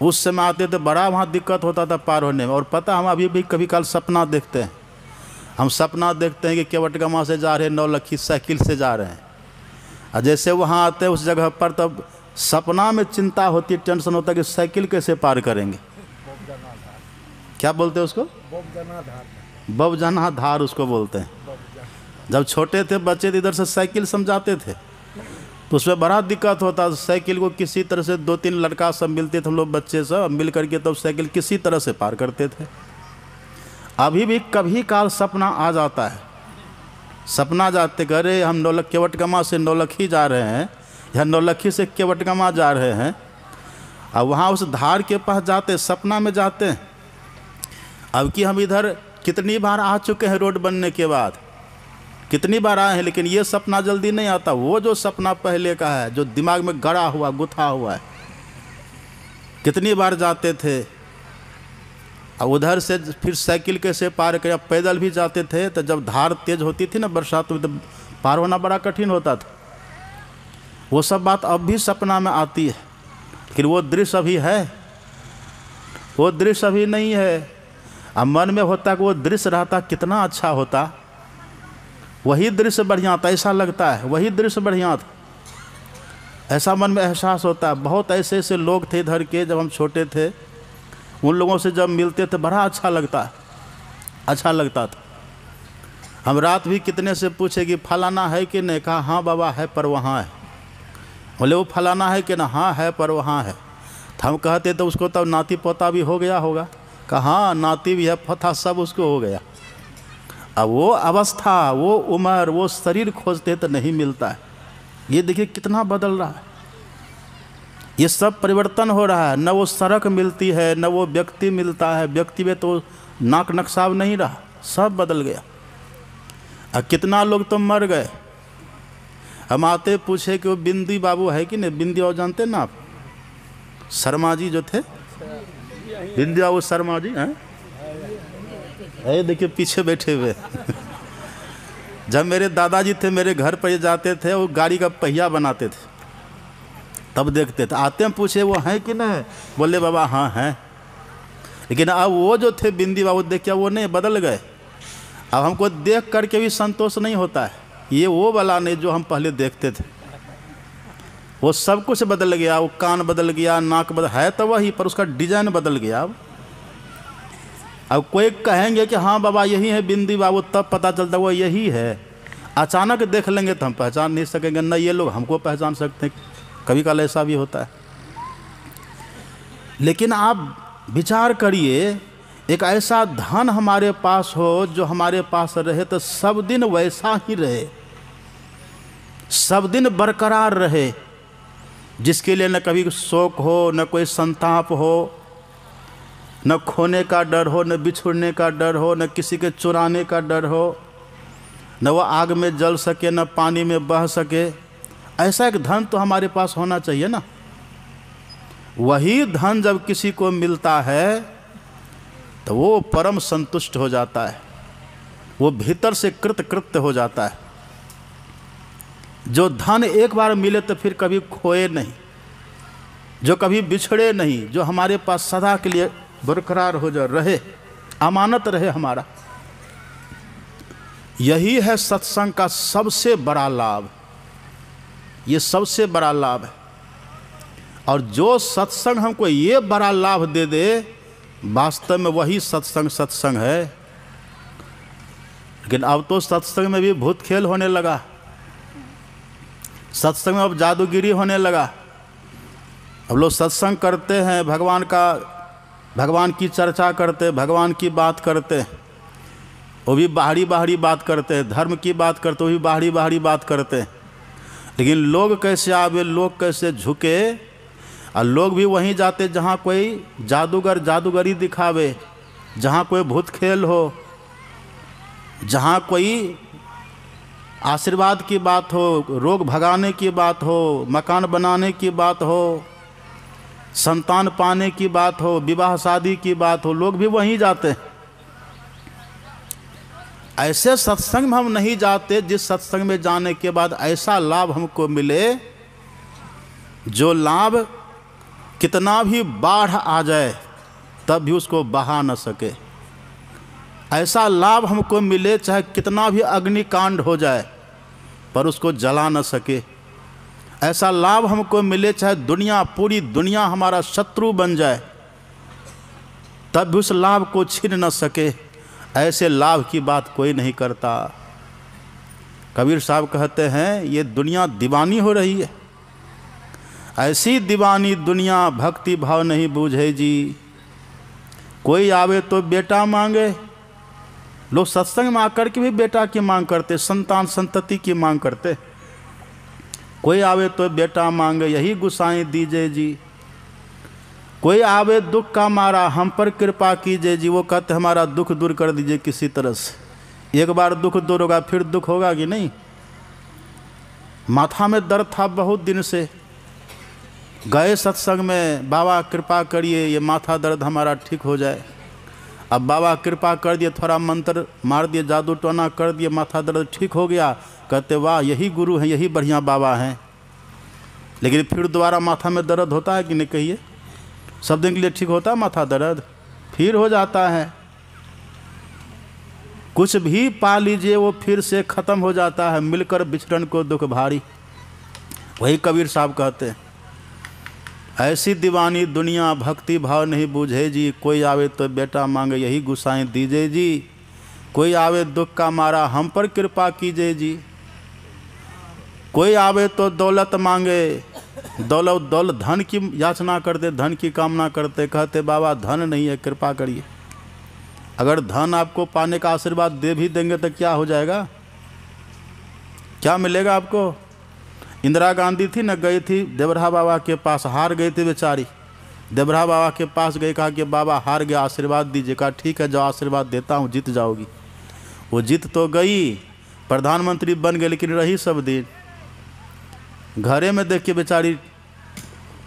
Speaker 1: उस समय आते थे, बड़ा वहाँ दिक्कत होता था पार होने में। और पता, हम अभी भी कभी काल सपना देखते हैं, हम सपना देखते हैं कि केवटगमा से जा रहे हैं, नौलखी साइकिल से जा रहे हैं, और जैसे वहाँ आते हैं उस जगह पर, तब सपना में चिंता होती, टेंशन होता है कि साइकिल कैसे पार करेंगे। क्या बोलते हैं उसको? बबजना धार उसको बोलते हैं। जब छोटे थे बच्चे, इधर से साइकिल समझाते थे तो उसमें बड़ा दिक्कत होता। साइकिल को किसी तरह से 2-3 लड़का सब मिलते थे, हम लोग बच्चे सब मिल करके तब साइकिल किसी तरह से पार करते थे। अभी भी कभी काल सपना आ जाता है, सपना जाते करे हम केवटगमा से नौलखी जा रहे हैं या नौलखी से केवटगमा जा रहे हैं, और वहाँ उस धार के पास जाते, सपना में जाते हैं। अब कि हम इधर कितनी बार आ चुके हैं, रोड बनने के बाद कितनी बार आए हैं, लेकिन ये सपना जल्दी नहीं आता। वो जो सपना पहले का है, जो दिमाग में गड़ा हुआ, गुथा हुआ है, कितनी बार जाते थे। और उधर से फिर साइकिल कैसे पार कर, पैदल भी जाते थे, तो जब धार तेज होती थी ना बरसात में, तो पार होना बड़ा कठिन होता था। वो सब बात अब भी सपना में आती है, लेकिन वो दृश्य अभी है, वो दृश्य अभी नहीं है। अब मन में होता कि वो दृश्य रहता कितना अच्छा होता, वही दृश्य बढ़िया था, ऐसा लगता है वही दृश्य बढ़िया था, ऐसा मन में एहसास होता है। बहुत ऐसे ऐसे लोग थे इधर के, जब हम छोटे थे, उन लोगों से जब मिलते थे बड़ा अच्छा लगता है, अच्छा लगता था। हम रात भी कितने से पूछे कि फलाना है कि नहीं, कहा हाँ बाबा है पर वहाँ है। बोले वो फलाना है कि ना, हाँ है पर वहाँ है। तो हम कहते तो उसको तब नाती पोता भी हो गया होगा, कहा हाँ नाती भी है, पोता सब उसको हो गया। अब वो अवस्था, वो उम्र, वो शरीर खोजते तो नहीं मिलता है। ये देखिए कितना बदल रहा है, ये सब परिवर्तन हो रहा है। न वो सड़क मिलती है, न वो व्यक्ति मिलता है, व्यक्ति में तो नाक नक्शाब नहीं रहा, सब बदल गया। अब कितना लोग तो मर गए। हम आते पूछे कि वो बिंदी बाबू है कि नहीं, बिंदी और जानते ना आप, शर्मा जी जो थे, बिंदी बाबू शर्मा जी हैं, अरे देखिए पीछे बैठे हुए। जब मेरे दादाजी थे, मेरे घर पर जाते थे, वो गाड़ी का पहिया बनाते थे, तब देखते थे। आते हैं पूछे वो हैं कि नहीं, बोले बाबा हाँ हैं। लेकिन अब वो जो थे बिंदी बाबू देख क्या वो नहीं, बदल गए। अब हमको देख करके भी संतोष नहीं होता है, ये वो वाला नहीं जो हम पहले देखते थे। वो सब कुछ बदल गया, वो कान बदल गया, नाक बदल, है तो वही पर उसका डिजाइन बदल गया। अब कोई कहेंगे कि हाँ बाबा यही है बिंदी बाबू, तब पता चलता वो यही है। अचानक देख लेंगे तो हम पहचान नहीं सकेंगे, न ये लोग हमको पहचान सकते हैं। कभी कभी ऐसा भी होता है। लेकिन आप विचार करिए, एक ऐसा धन हमारे पास हो जो हमारे पास रहे तो सब दिन वैसा ही रहे, सब दिन बरकरार रहे, जिसके लिए न कभी शोक हो, न कोई संताप हो, न खोने का डर हो, न बिछुड़ने का डर हो, न किसी के चुराने का डर हो, न वो आग में जल सके, न पानी में बह सके। ऐसा एक धन तो हमारे पास होना चाहिए ना। वही धन जब किसी को मिलता है तो वो परम संतुष्ट हो जाता है, वो भीतर से कृतकृत्य हो जाता है। जो धन एक बार मिले तो फिर कभी खोए नहीं, जो कभी बिछड़े नहीं, जो हमारे पास सदा के लिए बरकरार हो जा रहे, अमानत रहे हमारा। यही है सत्संग का सबसे बड़ा लाभ, ये सबसे बड़ा लाभ है। और जो सत्संग हमको ये बड़ा लाभ दे दे, वास्तव में वही सत्संग है। लेकिन अब तो सत्संग में भी भूत खेल होने लगा, सत्संग में अब जादूगिरी होने लगा। अब लोग सत्संग करते हैं, भगवान की चर्चा करते, भगवान की बात करते, वो भी बाहरी बात करते हैं, धर्म की बात करते, वो भी बाहरी बात करते हैं। लेकिन लोग कैसे आवे, लोग कैसे झुके, और लोग भी वहीं जाते जहाँ कोई जादूगरी दिखावे, जहाँ कोई भूत खेल हो, जहाँ कोई आशीर्वाद की बात हो, रोग भगाने की बात हो, मकान बनाने की बात हो, संतान पाने की बात हो, विवाह शादी की बात हो, लोग भी वहीं जाते हैं। ऐसे सत्संग में हम नहीं जाते जिस सत्संग में जाने के बाद ऐसा लाभ हमको मिले, जो लाभ कितना भी बाढ़ आ जाए तब भी उसको बहा न सके। ऐसा लाभ हमको मिले चाहे कितना भी अग्निकांड हो जाए पर उसको जला न सके। ऐसा लाभ हमको मिले चाहे पूरी दुनिया हमारा शत्रु बन जाए तब भी उस लाभ को छीन न सके। ऐसे लाभ की बात कोई नहीं करता। कबीर साहब कहते हैं ये दुनिया दीवानी हो रही है, ऐसी दीवानी दुनिया भक्ति भाव नहीं बूझे जी। कोई आवे तो बेटा मांगे, लोग सत्संग में आकर के भी बेटा की मांग करते, संतान संतति की मांग करते। कोई आवे तो बेटा मांगे, यही गुसाई दीजिए जी। कोई आवे दुख का मारा, हम पर कृपा कीजिए जी। वो कहते हमारा दुख दूर कर दीजिए किसी तरह से। एक बार दुख दूर होगा फिर दुख होगा कि नहीं। माथा में दर्द था बहुत दिन से, गए सत्संग में, बाबा कृपा करिए ये माथा दर्द हमारा ठीक हो जाए। अब बाबा कृपा कर दिए, थोड़ा मंत्र मार दिए, जादू टोना कर दिए, माथा दर्द ठीक हो गया। कहते वाह यही गुरु हैं, यही बढ़िया बाबा हैं। लेकिन फिर दोबारा माथा में दर्द होता है कि नहीं कहिए। सब दिन के लिए ठीक होता है माथा दर्द, फिर हो जाता है। कुछ भी पा लीजिए वो फिर से ख़त्म हो जाता है। मिलकर बिछड़न को दुख भारी, वही कबीर साहब कहते हैं। ऐसी दीवानी दुनिया भक्ति भाव नहीं बूझे जी। कोई आवे तो बेटा मांगे, यही गुसाई दीजिए जी। कोई आवे दुख का मारा, हम पर कृपा कीजिए जी। कोई आवे तो दौलत मांगे, दौलत धन की याचना करते, धन की कामना करते। कहते बाबा धन नहीं है, कृपा करिए। अगर धन आपको पाने का आशीर्वाद दे भी देंगे तो क्या हो जाएगा, क्या मिलेगा आपको। इंदिरा गांधी थी न, गई थी देवरा बाबा के पास, हार गई थी बेचारी। देवरा बाबा के पास गई, कहा कि बाबा हार गया, आशीर्वाद दीजिए। कहा ठीक है जो आशीर्वाद देता हूँ, जीत जाओगी। वो जीत तो गई, प्रधानमंत्री बन गई, लेकिन रही सब दिन घरे में। देख के बेचारी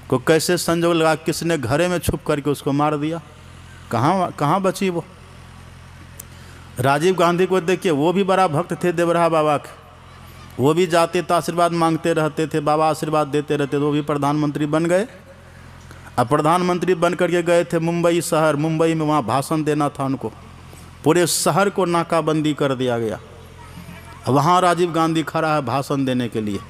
Speaker 1: को कैसे संजोग लगा, किसने घरे में छुप करके उसको मार दिया। कहाँ बची वो। राजीव गांधी को देखिए, वो भी बड़ा भक्त थे देवरा बाबा के, वो भी जाते तो आशीर्वाद मांगते रहते थे, बाबा आशीर्वाद देते रहते, तो वो भी प्रधानमंत्री बन गए। अब प्रधानमंत्री बन करके गए थे मुंबई शहर, मुंबई में वहाँ भाषण देना था उनको, पूरे शहर को नाकाबंदी कर दिया गया। वहाँ राजीव गांधी खड़ा है भाषण देने के लिए,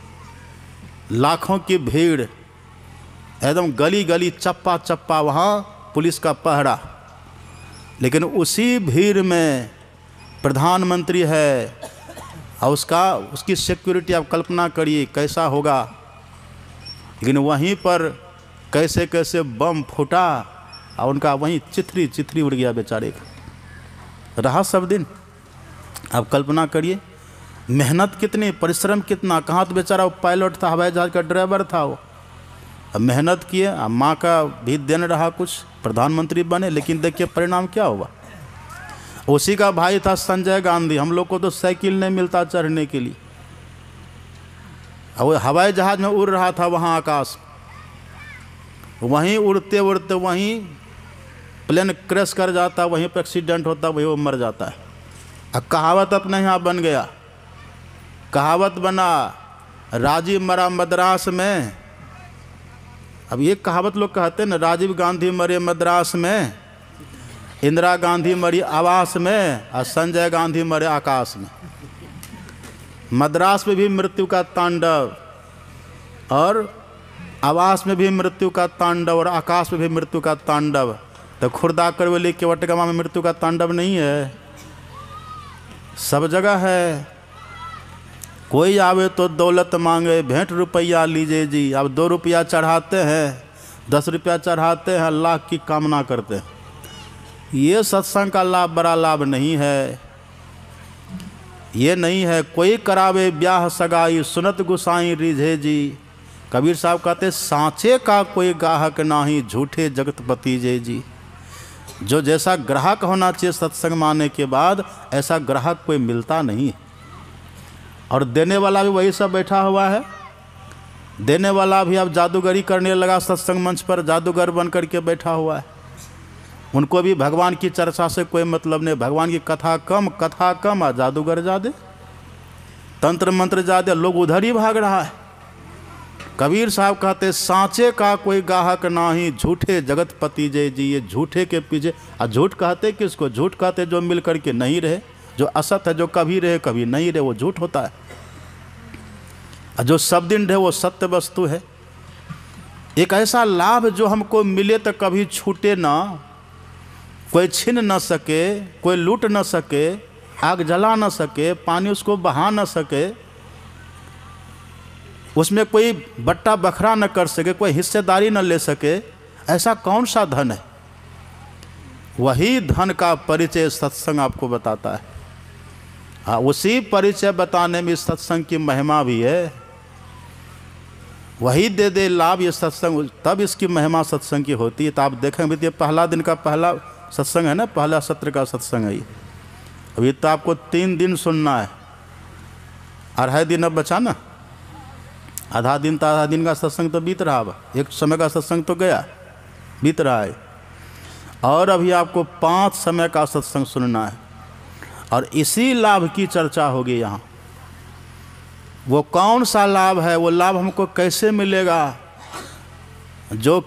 Speaker 1: लाखों की भीड़, एकदम गली गली चप्पा चप्पा वहाँ पुलिस का पहरा। लेकिन उसी भीड़ में प्रधानमंत्री है और उसकी सिक्योरिटी आप कल्पना करिए कैसा होगा। लेकिन वहीं पर कैसे कैसे बम फूटा और उनका वहीं चिथरी उड़ गया बेचारे का, रहा सब दिन। आप कल्पना करिए मेहनत कितनी, परिश्रम कितना, कहाँ तो बेचारा वो पायलट था, हवाई जहाज़ का ड्राइवर था वो, अब मेहनत किए, अब माँ का भी दिन रहा, कुछ प्रधानमंत्री बने। लेकिन देखिए परिणाम क्या हुआ। उसी का भाई था संजय गांधी, हम लोग को तो साइकिल नहीं मिलता चढ़ने के लिए, वो हवाई जहाज़ में उड़ रहा था वहाँ आकाश, वहीं उड़ते उड़ते वहीं प्लेन क्रैश कर जाता, वहीं पर एक्सीडेंट होता, वहीं वो मर जाता है। अब कहावत अपने यहाँ बन गया, कहावत बना राजीव मरा मद्रास में। अब ये कहावत लोग कहते हैं ना, राजीव गांधी मरे मद्रास में, इंदिरा गांधी मरी आवास में और संजय गांधी मरे आकाश में। मद्रास में भी मृत्यु का तांडव और आवास में भी मृत्यु का तांडव और आकाश में भी मृत्यु का तांडव। तो खुर्दा करवली केवटगांव में मृत्यु का तांडव नहीं है, सब जगह है। कोई आवे तो दौलत मांगे, भेंट रुपया लीजिए जी। अब 2 रुपया चढ़ाते हैं, 10 रुपया चढ़ाते हैं, लाख की कामना करते हैं। ये सत्संग का लाभ बड़ा लाभ नहीं है, ये नहीं है। कोई करावे ब्याह सगाई, सुनत गुसाई रिझे जी। कबीर साहब कहते सांचे का कोई गाहक नाही, झूठे जगतपति जय जी। जो जैसा ग्राहक होना चाहिए सत्संग माने के बाद, ऐसा ग्राहक कोई मिलता नहीं है। और देने वाला भी वही सब बैठा हुआ है। देने वाला भी अब जादूगरी करने लगा, सत्संग मंच पर जादूगर बन करके बैठा हुआ है। उनको भी भगवान की चर्चा से कोई मतलब नहीं, भगवान की कथा कम और जादूगर ज़्यादा, तंत्र मंत्र ज़्यादा, लोग उधर ही भाग रहा है। कबीर साहब कहते सांचे का कोई गाहक नाही, झूठे जगतपति जय जी। ये झूठे के पीछे, और झूठ कहते किसको? झूठ कहते जो मिल करके नहीं रहे, जो असत है, जो कभी रहे कभी नहीं रहे, वो झूठ होता है। और जो सब दिन रहे वो सत्य वस्तु है। एक ऐसा लाभ जो हमको मिले तो कभी छूटे ना, कोई छीन न सके, कोई लूट न सके, आग जला न सके, पानी उसको बहा न सके, उसमें कोई बट्टा बखरा न कर सके, कोई हिस्सेदारी न ले सके, ऐसा कौन सा धन है? वही धन का परिचय सत्संग आपको बताता है। हाँ, उसी परिचय बताने में सत्संग की महिमा भी है। वही दे दे लाभ ये सत्संग, तब इसकी महिमा सत्संग की होती है। तो आप देखेंगे ये पहला दिन का पहला सत्संग है ना, पहला सत्र का सत्संग है ये। अभी तो आपको 3 दिन सुनना है, 2.5 दिन अब बचा ना। आधा दिन तो आधा दिन का सत्संग तो बीत रहा, अब एक समय का सत्संग तो गया, बीत रहा है। और अभी आपको 5 समय का सत्संग सुनना है, और इसी लाभ की चर्चा होगी यहाँ। वो कौन सा लाभ है, वो लाभ हमको कैसे मिलेगा? जो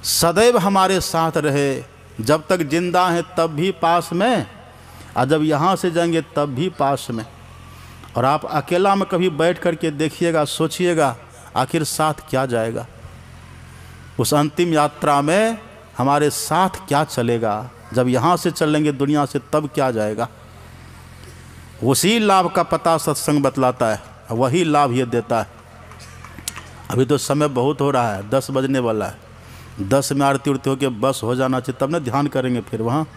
Speaker 1: सदैव हमारे साथ रहे, जब तक जिंदा हैं तब भी पास में, और जब यहाँ से जाएंगे तब भी पास में। और आप अकेला में कभी बैठ करके देखिएगा, सोचिएगा आखिर साथ क्या जाएगा, उस अंतिम यात्रा में हमारे साथ क्या चलेगा। जब यहाँ से चलेंगे दुनिया से तब क्या जाएगा। उसी लाभ का पता सत्संग बतलाता है, वही लाभ ये देता है। अभी तो समय बहुत हो रहा है, 10 बजने वाला है। 10 में आरती उड़ती होकर बस हो जाना चाहिए, तब ना ध्यान करेंगे। फिर वहाँ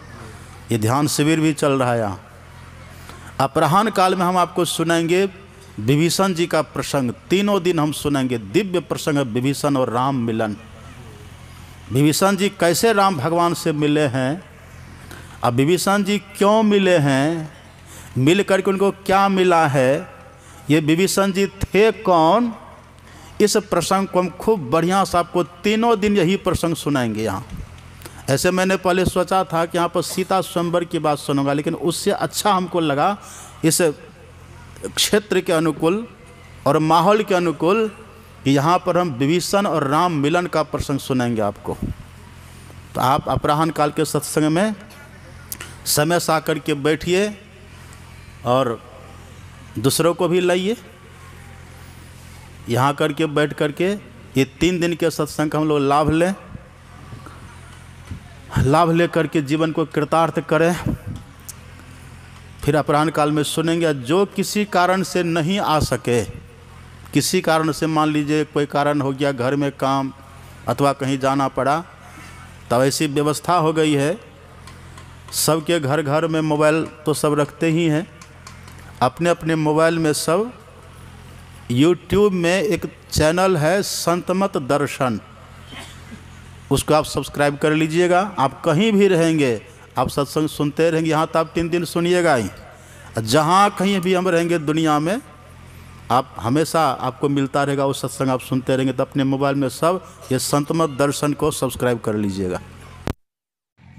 Speaker 1: ये ध्यान शिविर भी चल रहा है यहाँ। अपराह्न काल में हम आपको सुनाएंगे विभीषण जी का प्रसंग। 3 दिन हम सुनेंगे, दिव्य प्रसंग है विभीषण और राम मिलन। विभीषण जी कैसे राम भगवान से मिले हैं, अब विभीषण जी क्यों मिले हैं, मिल करके उनको क्या मिला है, ये विभीषण जी थे कौन, इस प्रसंग को हम खूब बढ़िया से आपको 3 दिन यही प्रसंग सुनाएंगे यहाँ। ऐसे मैंने पहले सोचा था कि यहाँ पर सीता स्वयंवर की बात सुनूंगा, लेकिन उससे अच्छा हमको लगा इस क्षेत्र के अनुकूल और माहौल के अनुकूल कि यहाँ पर हम विभीषण और राम मिलन का प्रसंग सुनेंगे आपको। तो आप अपराह्न काल के सत्संग में समय से आकर के बैठिए और दूसरों को भी लाइए। यहाँ करके बैठ करके ये 3 दिन के सत्संग का हम लोग लाभ ले करके जीवन को कृतार्थ करें। फिर अपराह्न काल में सुनेंगे। जो किसी कारण से नहीं आ सके, किसी कारण से मान लीजिए कोई कारण हो गया, घर में काम अथवा कहीं जाना पड़ा, तब ऐसी व्यवस्था हो गई है सबके घर घर में मोबाइल तो सब रखते ही हैं। अपने अपने मोबाइल में सब YouTube में एक चैनल है संतमत दर्शन, उसको आप सब्सक्राइब कर लीजिएगा। आप कहीं भी रहेंगे आप सत्संग सुनते रहेंगे। यहाँ तो आप 3 दिन सुनिएगा ही, जहाँ कहीं भी हम रहेंगे दुनिया में आप हमेशा आपको मिलता रहेगा वो सत्संग, आप सुनते रहेंगे। तो अपने मोबाइल में सब ये संतमत दर्शन को सब्सक्राइब कर लीजिएगा।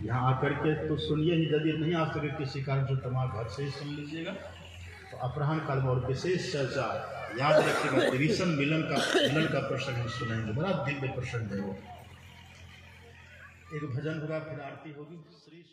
Speaker 1: यहाँ आकर के तो सुनिए ही, यदि नहीं आ सके किसी कारण से तुम्हारे घर से ही सुन लीजिएगा। तो अपराह्न काल में और विशेष चर्चा याद रखिएगा, विभीषण मिलन का प्रसंग हम सुनेंगे। बड़ा दिव्य प्रसंग है वो। एक भजन होगा, फिर आरती होगी। श्री